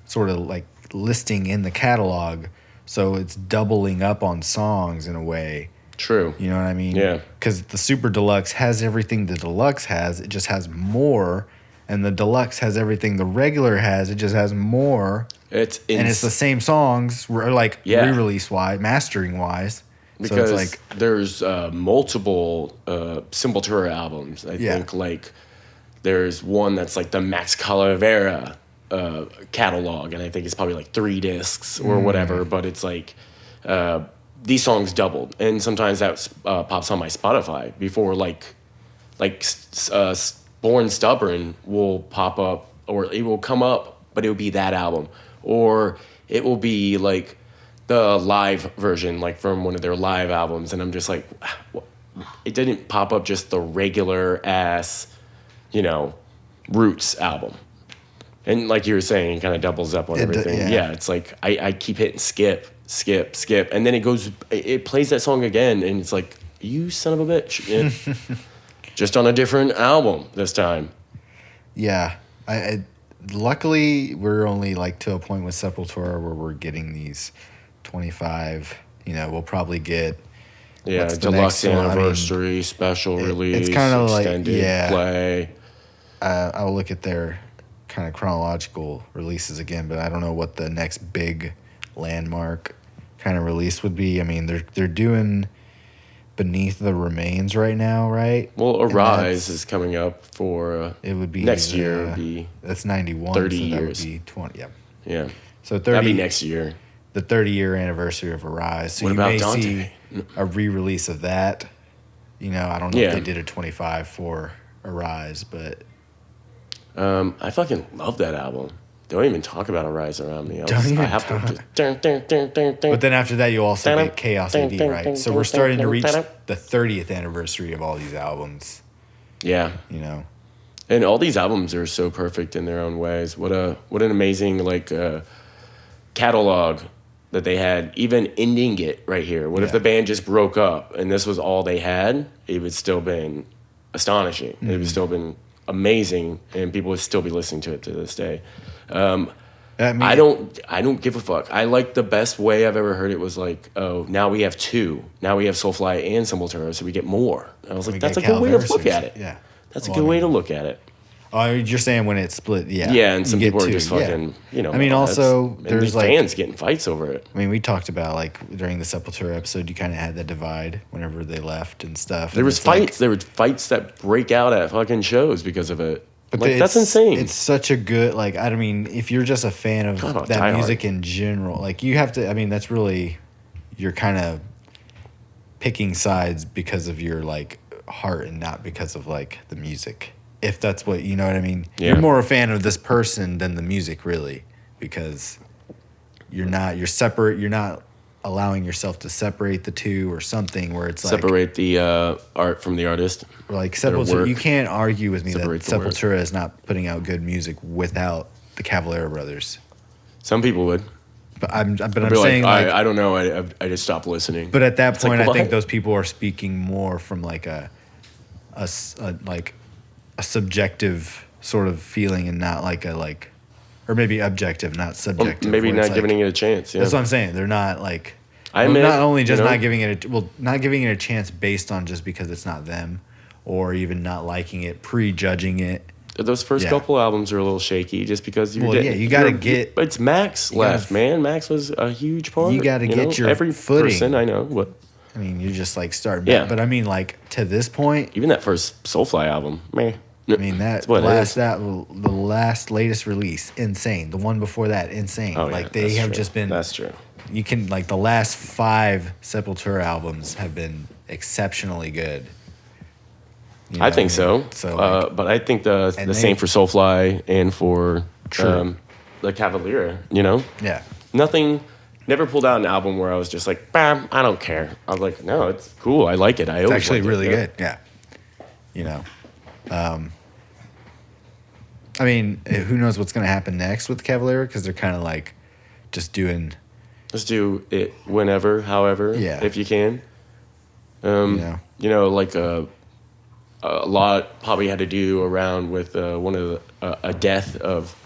sort of like listing in the catalog, so it's doubling up on songs in a way. True. You know what I mean? Yeah. Because the super deluxe has everything the deluxe has. It just has more. And the deluxe has everything the regular has. It just has more. And it's the same songs, like Yeah. re-release wise, mastering wise. because so it's like there's multiple Sepultura albums. I think like there's one that's like the Max Calavera catalog, and I think it's probably like 3 discs or whatever. But it's like these songs doubled, and sometimes that pops on my Spotify before Born Stubborn will pop up, or it will come up, but it will be that album, or it will be like the live version, like from one of their live albums, and I'm just like, it didn't pop up just the regular ass, Roots album. And like you were saying, it kind of doubles up on everything. Yeah, it's like I keep hitting skip, and then it plays that song again, and it's like, you son of a bitch. Just on a different album this time. Yeah. I luckily, we're only like to a point with Sepultura where we're getting these 25, we'll probably get deluxe anniversary, special release, it's kind of extended play. I'll look at their kind of chronological releases again, but I don't know what the next big landmark kind of release would be. I mean, they're doing Beneath the Remains right now, right? Well, Arise is coming up for it would be next year. Would be that's 91, 30 so years. That would be 20. Yeah. So 30. That'd be next year. The 30-year anniversary of Arise. So what you about may Dante? See a re-release of that. I don't know if they did a 25 for Arise, but I fucking love that album. Don't even talk about Arise around me. But then after that, you also get Chaos AD, right? So we're starting to reach the 30th anniversary of all these albums. Yeah. And all these albums are so perfect in their own ways. What an amazing catalog that they had, even ending it right here. What if the band just broke up and this was all they had? It would still been astonishing. Mm-hmm. It would still been amazing, and people would still be listening to it to this day. I don't give a fuck. I like the best way I've ever heard it was like, oh, now we have two. Now we have Soulfly and Sepultura, so we get more. I was like, that's a good way to look at it. Yeah, that's a good way to look at it. Oh, you're saying when it's split, yeah. Yeah, and some people are just fucking, I mean, also, there's fans getting fights over it. I mean, we talked about, during the Sepultura episode, you kind of had that divide whenever they left and stuff. There was fights. There were fights that break out at fucking shows because of it. But that's insane. It's such a good, I mean, if you're just a fan of that music in general, you have to, I mean, that's really, you're kind of picking sides because of your, heart and not because of, the music. If that's what, you know what I mean? Yeah. You're more a fan of this person than the music, really, because you're separate, you're not allowing yourself to separate the two or something where it's separate the art from the artist. Sepultura, you can't argue with me that Sepultura is not putting out good music without the Cavalera brothers. Some people would. But I'm saying I don't know. I just stopped listening. But at that point, I think those people are speaking more from a subjective sort of feeling and not or maybe objective, not subjective. Maybe not giving it a chance. Yeah. That's what I'm saying. They're not I admit, not only just not giving it not giving it a chance based on just because it's not them, or even not liking it, prejudging it. Those first couple albums are a little shaky just because you got to get. But it's Max left, man. Max was a huge part. You got to get your every footing. Person I know. What? I mean, you're just starting. Yeah. But I mean, to this point, even that first Soulfly album, man. I mean the last latest release, insane. The one before that, insane. Oh, yeah, they have just been. That's true. You can the last 5 Sepultura albums have been exceptionally good. I think so. But I think the same for Soulfly and for the Cavalera. Yeah. Nothing. Never pulled out an album where I was just like, bam, I don't care. I was like, no, it's cool. I like it. It's actually really good. Yeah. I mean, who knows what's going to happen next with Cavalera, because they're kind of just doing. Just do it whenever, however, if you can. A lot probably had to do around with one of a death of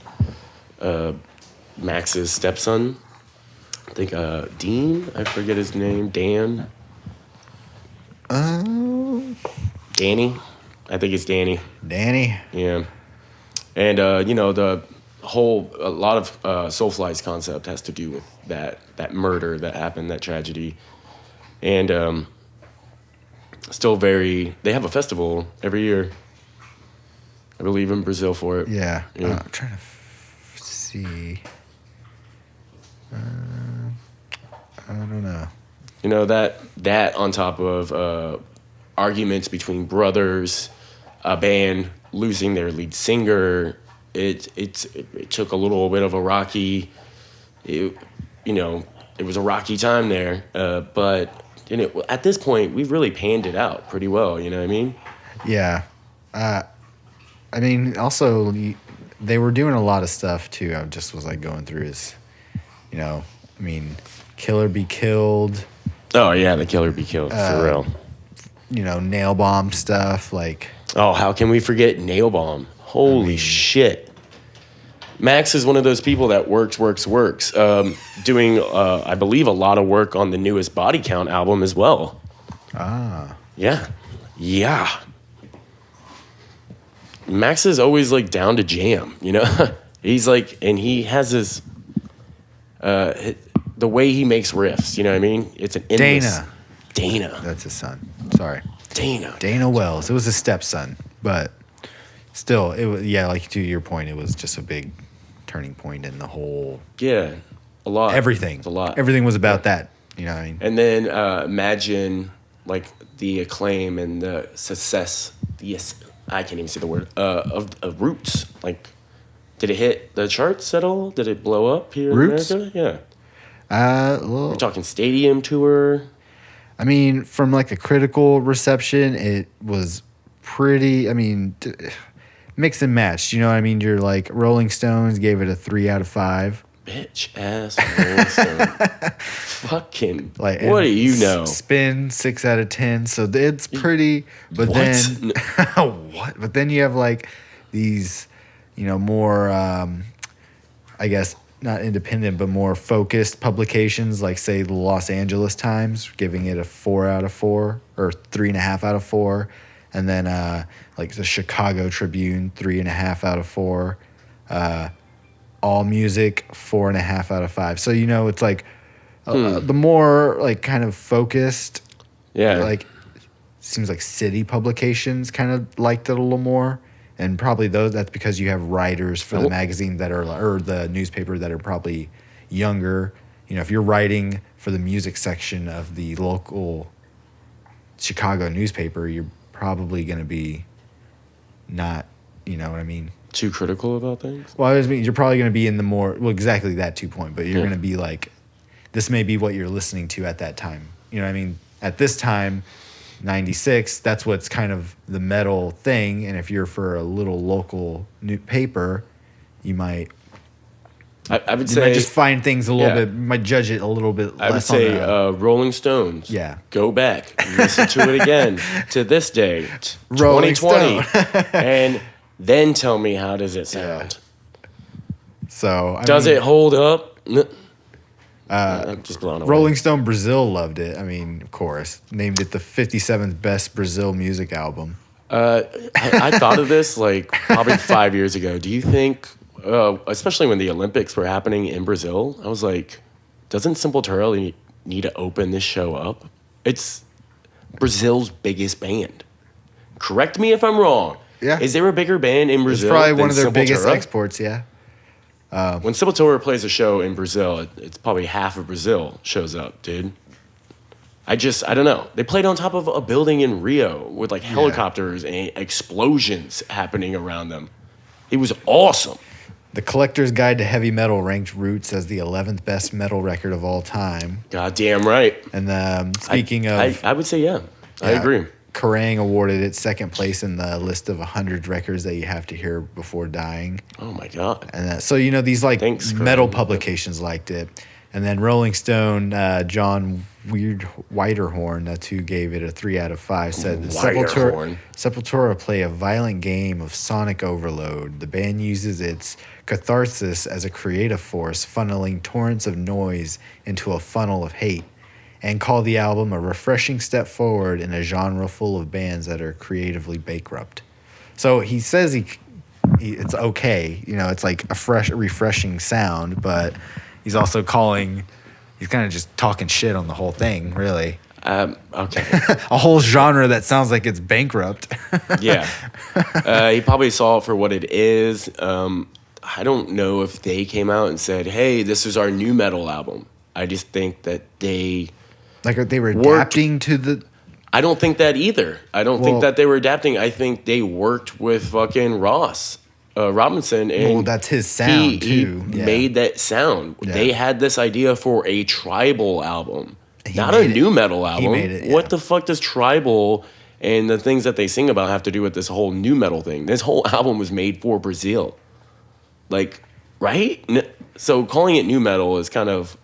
Max's stepson. I think Dean. I forget his name. Dan. Danny. I think it's Danny. Danny. Yeah. And a lot of Soulfly's concept has to do with that murder that happened, that tragedy, and they have a festival every year, I believe, in Brazil for it. Yeah. I'm trying to see. I don't know. That on top of arguments between brothers, a band losing their lead singer, it took a little bit of a rocky, it was a rocky time there, but at this point, we've really panned it out pretty well. You know what I mean? Yeah. I mean, also, they were doing a lot of stuff, too. I just was, like, going through his, I mean, Killer Be Killed. Oh, yeah, the Killer Be Killed, for real. Nail Bomb stuff, like... Oh, how can we forget Nail Bomb? Holy shit. Max is one of those people that works. Doing, I believe, a lot of work on the newest Body Count album as well. Ah. Yeah. Max is always, like, down to jam, He's, like, and he has this, the way he makes riffs, you know what I mean? It's an endless... Dana. That's his son. Sorry. Dana Wells. It was his stepson, but still, it was, like to your point, it was just a big turning point in the whole... Yeah, a lot. Everything. It's a lot. Everything was about that, you know what I mean? And then imagine, like, the acclaim and the success, I can't even say the word, of Roots. Like, did it hit the charts at all? Did it blow up here Roots? in America? Yeah. We're talking stadium tour. I mean, from like the critical reception, it was pretty, mix and match. You know what I mean? You're like, Rolling Stones gave it a 3 out of 5. Bitch ass Rolling Stone. Fucking, like, what do you know? Spin 6 out of 10. So it's pretty, but then, what? But then you have like these, more, I guess, not independent, but more focused publications, like say the Los Angeles Times, giving it a 4 out of 4 or 3.5 out of 4, and then like the Chicago Tribune, 3.5 out of 4, All Music, 4.5 out of 5. So it's like the more like kind of focused, like seems like city publications kind of liked it a little more. And probably that's because you have writers for the magazine that are, or the newspaper that are probably younger. If you're writing for the music section of the local Chicago newspaper, you're probably going to be not, you know what I mean? Too critical about things? Well, I mean, you're probably going to be in the more, exactly that 2 point, but you're going to be like, this may be what you're listening to at that time. You know what I mean? At this time, 96, that's what's kind of the metal thing, and if you're for a little local new paper, you might I would say just find things a little bit, might judge it a little bit less. I would say Rolling Stones. Yeah. Go back, listen to it again to this day, Rolling 2020, and then tell me how does it sound. So does it hold up? I'm just blown away. Rolling Stone Brazil loved it. I mean, of course, named it the 57th best Brazil music album. I thought of this like probably 5 years ago. Do you think, especially when the Olympics were happening in Brazil, I was like, doesn't Sepultura need to open this show up? It's Brazil's biggest band. Correct me if I'm wrong. Yeah. Is there a bigger band in Brazil? It's probably one than of their Sepultura? biggest exports, yeah. When Sepultura plays a show in Brazil, it's probably half of Brazil shows up, dude. I don't know. They played on top of a building in Rio with like helicopters and explosions happening around them. It was awesome. The Collector's Guide to Heavy Metal ranked Roots as the 11th best metal record of all time. Goddamn right. And speaking of... I would say, yeah. I agree. Kerrang awarded it second place in the list of 100 records that you have to hear before dying. Oh my God. And so these like metal publications liked it. And then Rolling Stone, John Widerhorn, that's who gave it a 3 out of 5, said Sepultura play a violent game of sonic overload. The band uses its catharsis as a creative force, funneling torrents of noise into a funnel of hate, and call the album a refreshing step forward in a genre full of bands that are creatively bankrupt. So he says it's okay, it's like a refreshing sound, but he's also he's kind of just talking shit on the whole thing, really. Okay. A whole genre that sounds like it's bankrupt. Yeah. He probably saw it for what it is. I don't know if they came out and said, hey, this is our new metal album. I just think that they... Like they were adapting to the... I don't think that either. I don't think that they were adapting. I think they worked with fucking Ross Robinson, and Well, that's his sound, he too. Yeah. made that sound. Yeah. They had this idea for a tribal album, not a made it. new metal album. made it, What yeah. the fuck does tribal and the things that they sing about have to do with this whole new metal thing? This whole album was made for Brazil, like, right? So calling it new metal is kind of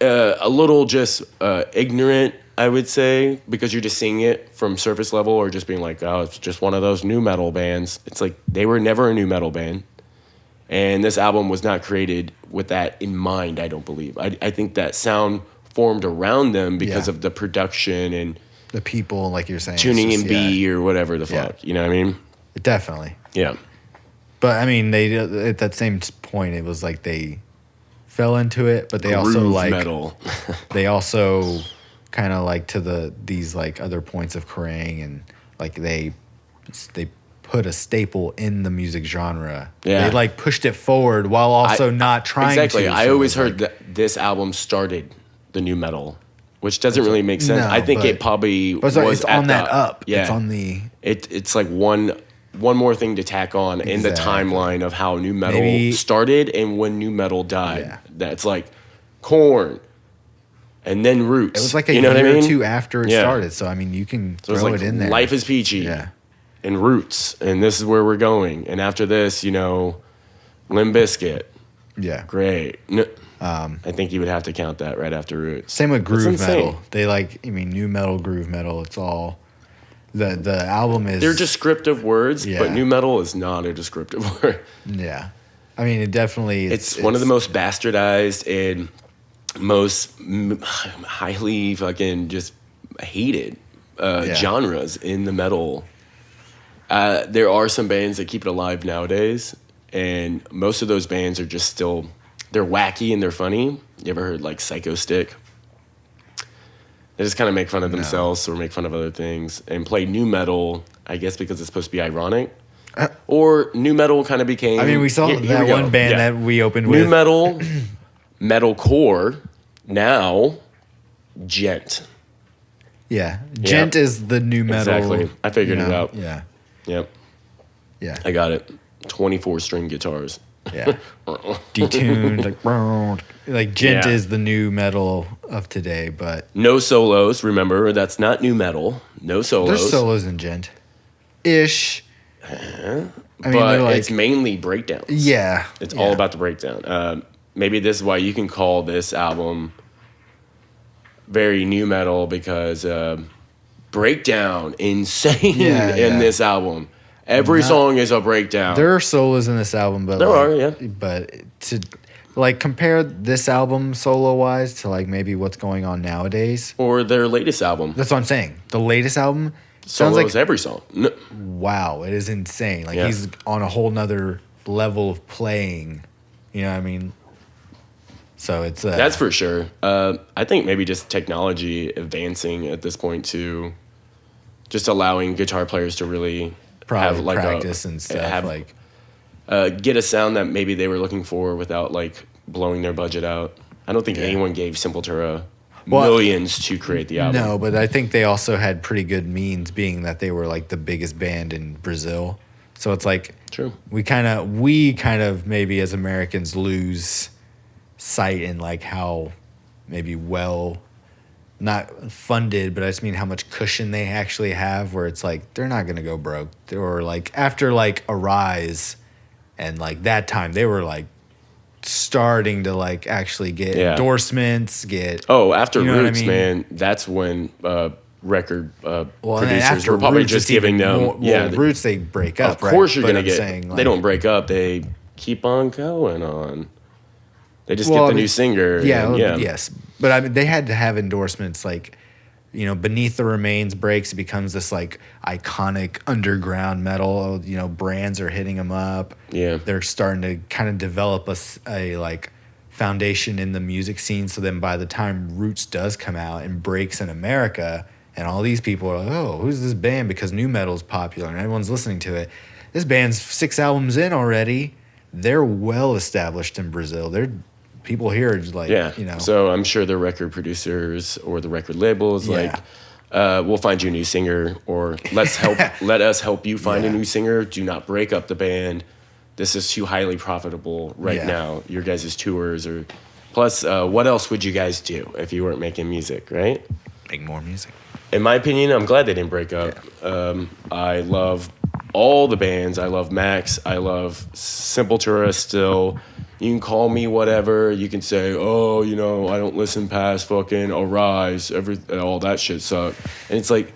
a little just ignorant, I would say, because you're just seeing it from surface level, or just being like, oh, it's just one of those new metal bands. It's like they were never a new metal band, and this album was not created with that in mind. I don't believe. I think that sound formed around them because Yeah. of the production and The people, like you're saying, tuning it's in just- B or whatever the Yeah. fuck. You know what I mean? Definitely. Yeah. But I mean, they at that same point, it was like they fell into it, but they also Groove like metal. they also kind of like to these like other points of Kerrang, and like they put a staple in the music genre. Yeah. They like pushed it forward while also not trying exactly. to. I so always it's heard like- that this album started the new metal, which doesn't really make sense. No, I think but- it probably But it's, like, was it's at on that the, up. Yeah, It's on the it's like one more thing to tack on in the Exactly. timeline of how new metal Maybe- started and when new metal died. Yeah. That's like Korn and then Roots. it was like a you know year what I mean? or two after it Yeah. started. So I mean, you can So it's throw like it in there. Life is Peachy. Yeah. And Roots, and this is where we're going. And after this, Limp Bizkit. Yeah. Great. I think you would have to count that right after Roots. Same with That's groove insane. metal. They like, I mean, new metal, groove metal. It's all the album is. They're descriptive words, Yeah. but new metal is not a descriptive word. Yeah. I mean, it definitely. It's one of the most bastardized and most highly fucking just hated genres in the metal. There are some bands that keep it alive nowadays, and most of those bands are just still, they're wacky and they're funny. You ever heard like Psycho Stick? They just kind of make fun of themselves or make fun of other things and play new metal, I guess because it's supposed to be ironic. Or new metal kind of became. I mean, we saw here we that go. one band Yeah. that we opened New with. metal, metalcore, now gent. Yeah. Gent is the new metal. Exactly. I figured it out. Yeah. Yep, Yeah. I got it. 24 string guitars. Yeah. Detuned. Like gent Yeah. is the new metal of today, but No solos. Remember, that's not new metal. No solos. there's solos in gent. Ish. I mean, but they're like. it's mainly breakdowns. Yeah. It's yeah. all about the breakdown. Maybe this is why you can call this album very new metal, because breakdown insane Yeah, in yeah. this album. Every song is a breakdown. There are solos in this album, but There like, are, yeah. But to like compare this album solo wise to like maybe what's going on nowadays. Or their latest album. That's what I'm saying. The latest album sounds Solos like every song. No, wow, it is insane. Like Yeah. he's on a whole nother level of playing. You know what I mean? So it's that's for sure. I think maybe just technology advancing at this point to just allowing guitar players to really probably have like practice and stuff. have- like get a sound that maybe they were looking for without like blowing their budget out. I don't think anyone gave Sepultura millions to create the album. no, but I think they also had pretty good means, being that they were like the biggest band in Brazil. So it's like True. we kind of maybe as Americans lose sight in like how maybe well not funded, but I just mean how much cushion they actually have, where it's like they're not gonna go broke. Or like after like Arise and like that time they were like starting to like actually get endorsements, get After you know what I Roots, mean? man, that's when record well, and then producers after were probably Roots, just it's even giving them. more, well, Roots they break up. of course right? you're But gonna I'm get. saying, like, they don't break up. They keep on going on. They just Well, get the I mean, new singer. Yeah, and, yeah. yes. But I mean, they had to have endorsements like, Beneath the Remains breaks, it becomes this like iconic underground metal. Brands are hitting them up. Yeah. They're starting to kind of develop a like foundation in the music scene. So then by the time Roots does come out and breaks in America, and all these people are like, oh, who's this band? Because new metal's popular and everyone's listening to it. This band's 6 albums in already. They're well established in Brazil. People here are just like, Yeah. So I'm sure the record producers or the record labels like, we'll find you a new singer, or let us help you find a new singer. Do not break up the band. This is too highly profitable right now. Your guys' tours or plus, what else would you guys do if you weren't making music, right? Make more music. In my opinion, I'm glad they didn't break up. I love all the bands. I love Max. I love Sepultura still. You can call me whatever. You can say, oh, you know, I don't listen past fucking Arise. All that shit sucked. And it's like,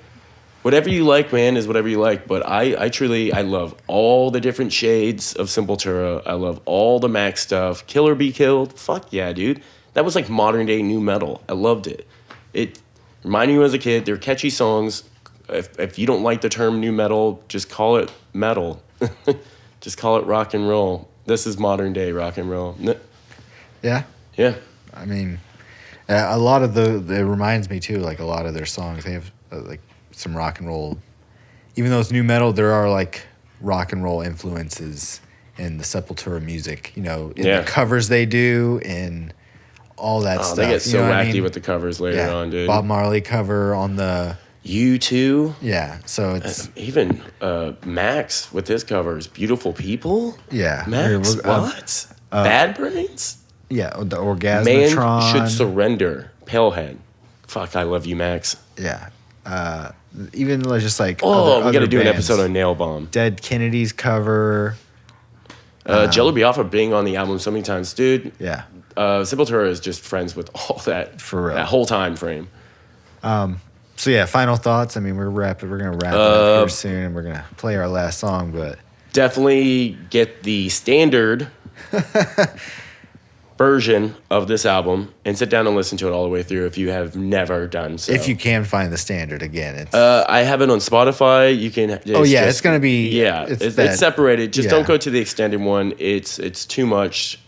whatever you like, man, is whatever you like. But I truly love all the different shades of Sepultura. I love all the Max stuff. Kill or Be Killed. Fuck yeah, dude. That was like modern day new metal. I loved it. It reminded me as a kid. They're catchy songs. If you don't like the term new metal, just call it metal. Just call it rock and roll. This is modern day rock and roll. Yeah. Yeah. I mean, a lot of it reminds me too, like a lot of their songs, they have like some rock and roll. Even though it's new metal, there are like rock and roll influences in the Sepultura music, you know, in the covers they do and all that stuff. They get so you know wacky with the covers later on, dude. Bob Marley cover on the... U2. Yeah, so it's... even Max with his covers. Beautiful People? Yeah. Max, what? Bad Brains? Yeah, the Orgasmatron. Man Should Surrender. Palehead. Fuck, I love you, Max. Yeah. Even just like... Oh, we got to do an bands. episode on Nail Bomb. Dead Kennedy's cover. Jello Biafra being on the album so many times. Dude, Yeah. Sepultura is just friends with all that. For real. That whole time frame. So yeah, final thoughts. I mean, we're gonna wrap it up here soon, and we're gonna play our last song. But definitely get the standard version of this album and sit down and listen to it all the way through if you have never done so. if you can find the standard, again, it's I have it on Spotify. You can. it's gonna be it's separated. Just don't go to the extended one. It's too much.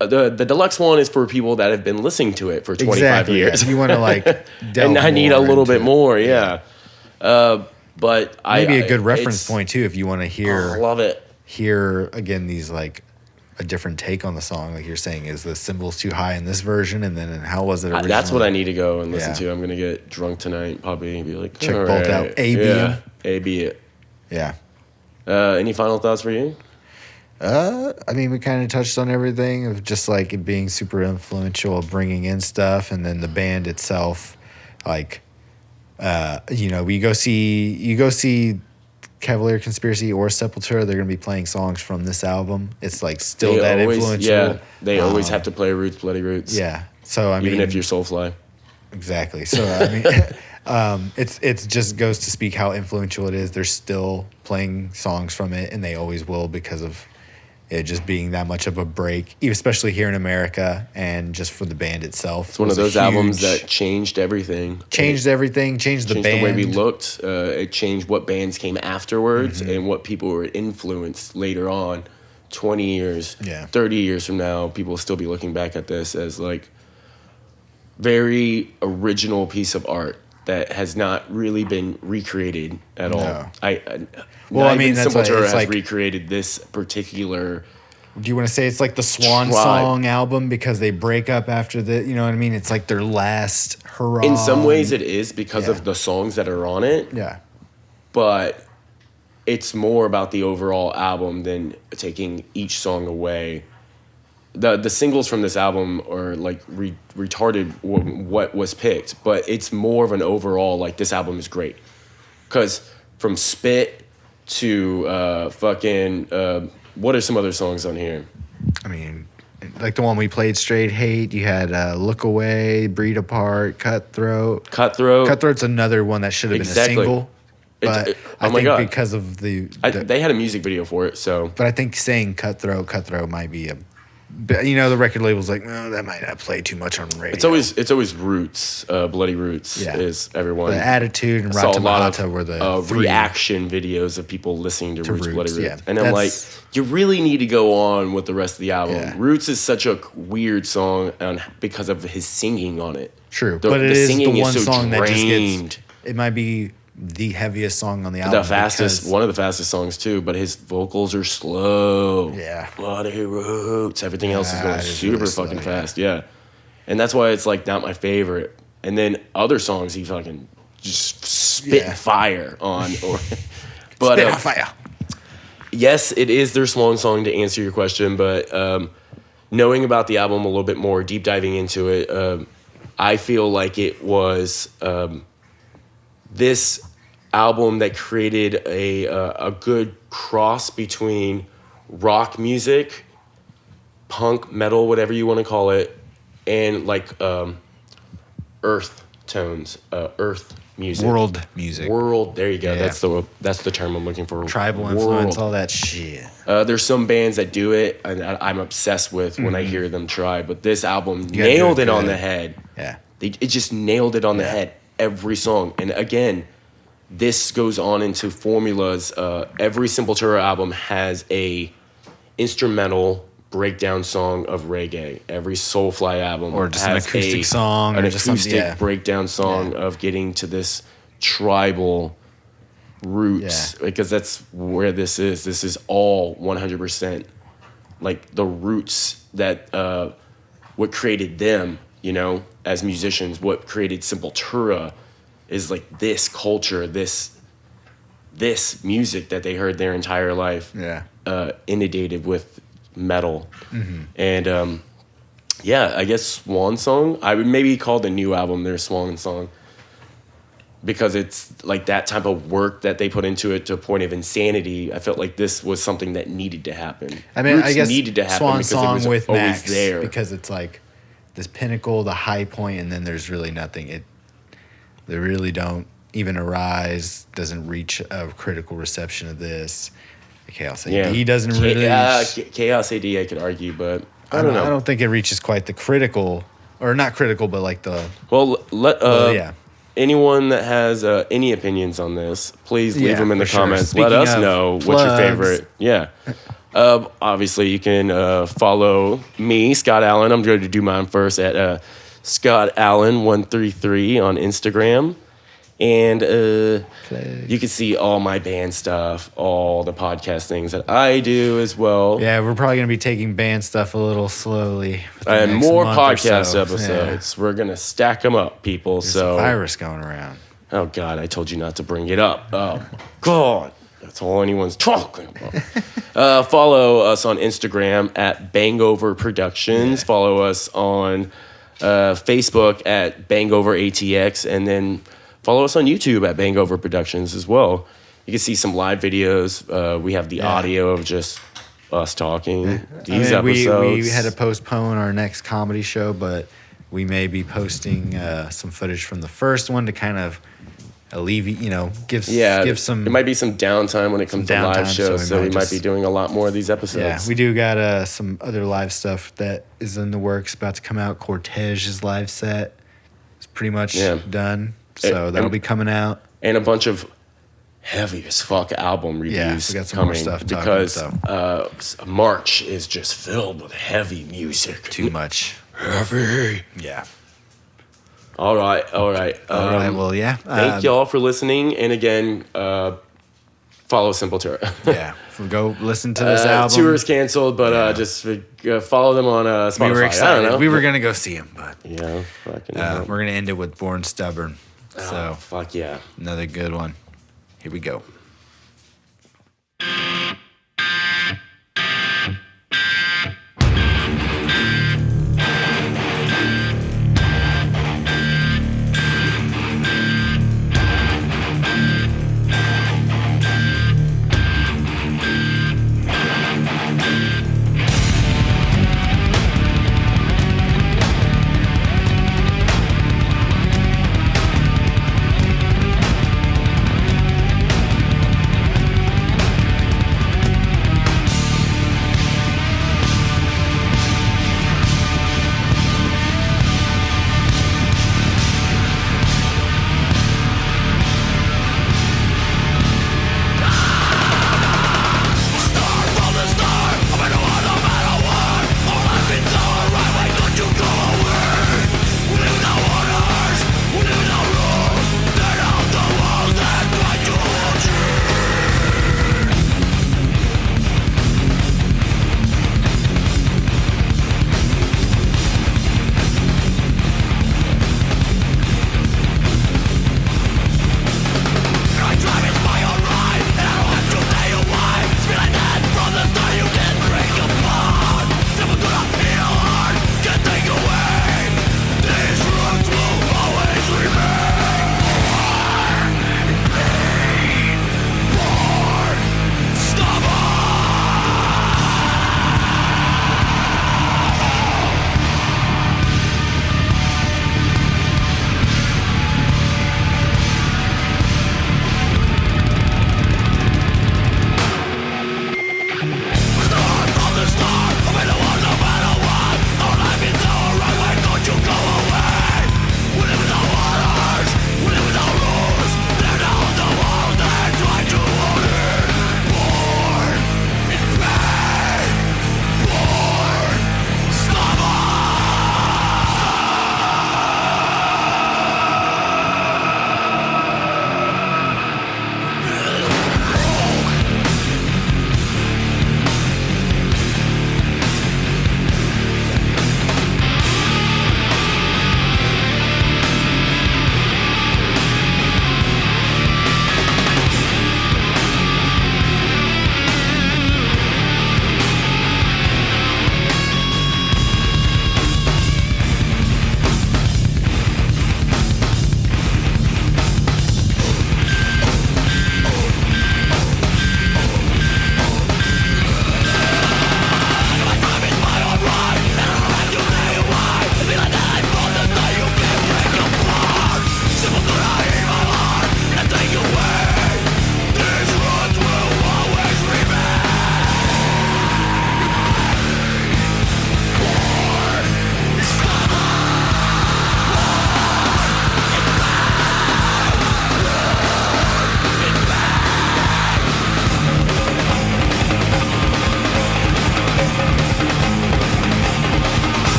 The deluxe one is for people that have been listening to it for 25 years. Yeah. You want to like, and I need a little bit more. Yeah. But maybe a good reference point too if you want to hear. I love it. Hear again these like a different take on the song. Like you're saying, is the cymbals too high in this version, and then how was it originally? That's what I need to go and listen to. I'm gonna get drunk tonight, probably, and be like, check both out. A B it. Yeah. Any final thoughts for you? I mean, we kind of touched on everything of just like it being super influential, bringing in stuff, and then the band itself, like, you know, you go see Cavalier Conspiracy or Sepultura, they're gonna be playing songs from this album. It's like still influential. Yeah, they always have to play Roots, Bloody Roots. Yeah, so I mean, even if you're Soulfly. Exactly. So I mean, it's just goes to speak how influential it is. They're still playing songs from it, and they always will because of it just being that much of a break, especially here in America, and just for the band itself. It's one of those albums that changed everything. Changed everything. Changed the band. The way we looked. It changed what bands came afterwards and what people were influenced later on. 20 years, 30 years from now, people will still be looking back at this as like very original piece of art that has not really been recreated at all. I mean, Sepultura has like, recreated this particular. Do you want to say it's like the Swan Song album because they break up after the? You know what I mean? It's like their last hurrah. In some ways, it is because of the songs that are on it. Yeah, but it's more about the overall album than taking each song away. The singles from this album are like retarded what was picked, but it's more of an overall like this album is great. Because from Spit to what are some other songs on here? I mean, like the one we played, Straight Hate. You had Look Away, Breed Apart, Cutthroat. Cutthroat's another one that should have been a single. But I think because of they had a music video for it, so. But I think saying Cutthroat might be a. You know, the record label's like, no, that might not play too much on radio. It's always Roots, Bloody Roots is everyone. The Attitude and Rata Mahata were the reaction videos of people listening to Roots, Bloody Roots. Yeah. And I'm like, you really need to go on with the rest of the album. Yeah. Roots is such a weird song because of his singing on it. True, but it is the one song that just gets. It might be the heaviest song on the album. One of the fastest songs too, but his vocals are slow. Yeah. Bloody Roots. Everything else is going super fucking fast. Yeah. And that's why it's like not my favorite. And then other songs he fucking just spit fire on. But Spit on fire. yes, it is their swan song, to answer your question, but knowing about the album a little bit more, deep diving into it, I feel like it was this album that created a good cross between rock music, punk, metal, whatever you want to call it, and like earth tones, earth music, World music. World. There you go. Yeah. That's the term I'm looking for. Tribal World. influence, all that shit. There's some bands that do it, and I'm obsessed with when I hear them try. But this album gotta do nailed it it on good. the head. Yeah. It just nailed it on the head. Every song, and again, this goes on into formulas. Every Sepultura album has a instrumental breakdown song of reggae. Every Soulfly album Or just an has acoustic song, an or just something, acoustic breakdown song of getting to this tribal roots, because that's where this is. This is all 100% like the roots that what created them, you know, as musicians. What created Sepultura is like this culture, this music that they heard their entire life, inundated with metal. And I guess Swan Song, I would maybe call the new album their Swan Song, because it's like that type of work that they put into it to a point of insanity. I felt like this was something that needed to happen. I mean, Roots I guess needed to happen Swan because Song it was with always Max, there. because it's like this pinnacle, the high point, and then there's really nothing. They really don't even arise. Doesn't reach a critical reception of this. Chaos AD doesn't really. Chaos AD, I could argue, but I don't know. I don't think it reaches quite the critical, or not critical, but like the. Well, anyone that has any opinions on this, please leave them in the comments. Speaking Let us of know what's your plugs. favorite. Yeah. Obviously, you can follow me, Scott Allen. I'm going to do mine first at Scott Allen 133 on Instagram. And you can see all my band stuff, all the podcast things that I do as well. Yeah, we're probably going to be taking band stuff a little slowly. And more podcast so. episodes. We're going to stack them up, people. There's a virus going around. Oh, God, I told you not to bring it up. Oh, God. That's all anyone's talking about. Follow us on Instagram at BANGover Productions. Yeah. Follow us on Facebook at BANGover ATX. And then follow us on YouTube at BANGover Productions as well. You can see some live videos. We have the audio of just us talking. These episodes. We had to postpone our next comedy show, but we may be posting some footage from the first one to kind of alleviate, give some. It might be some downtime when it comes to live shows, so we might just be doing a lot more of these episodes. Yeah, we do got some other live stuff that is in the works, about to come out. Cortez's live set is pretty much done, so that'll be coming out. And a bunch of heavy as fuck album reviews we got some coming, more stuff because March is just filled with heavy music. Too much. Heavy. Yeah. All right. Well, yeah. Thank y'all for listening, and again, follow Sepultura. Yeah, go listen to this album. Tour is canceled, but just follow them on Spotify. We were excited. I don't know. We were gonna go see him, but we're gonna end it with Born Stubborn. So fuck yeah, another good one. Here we go.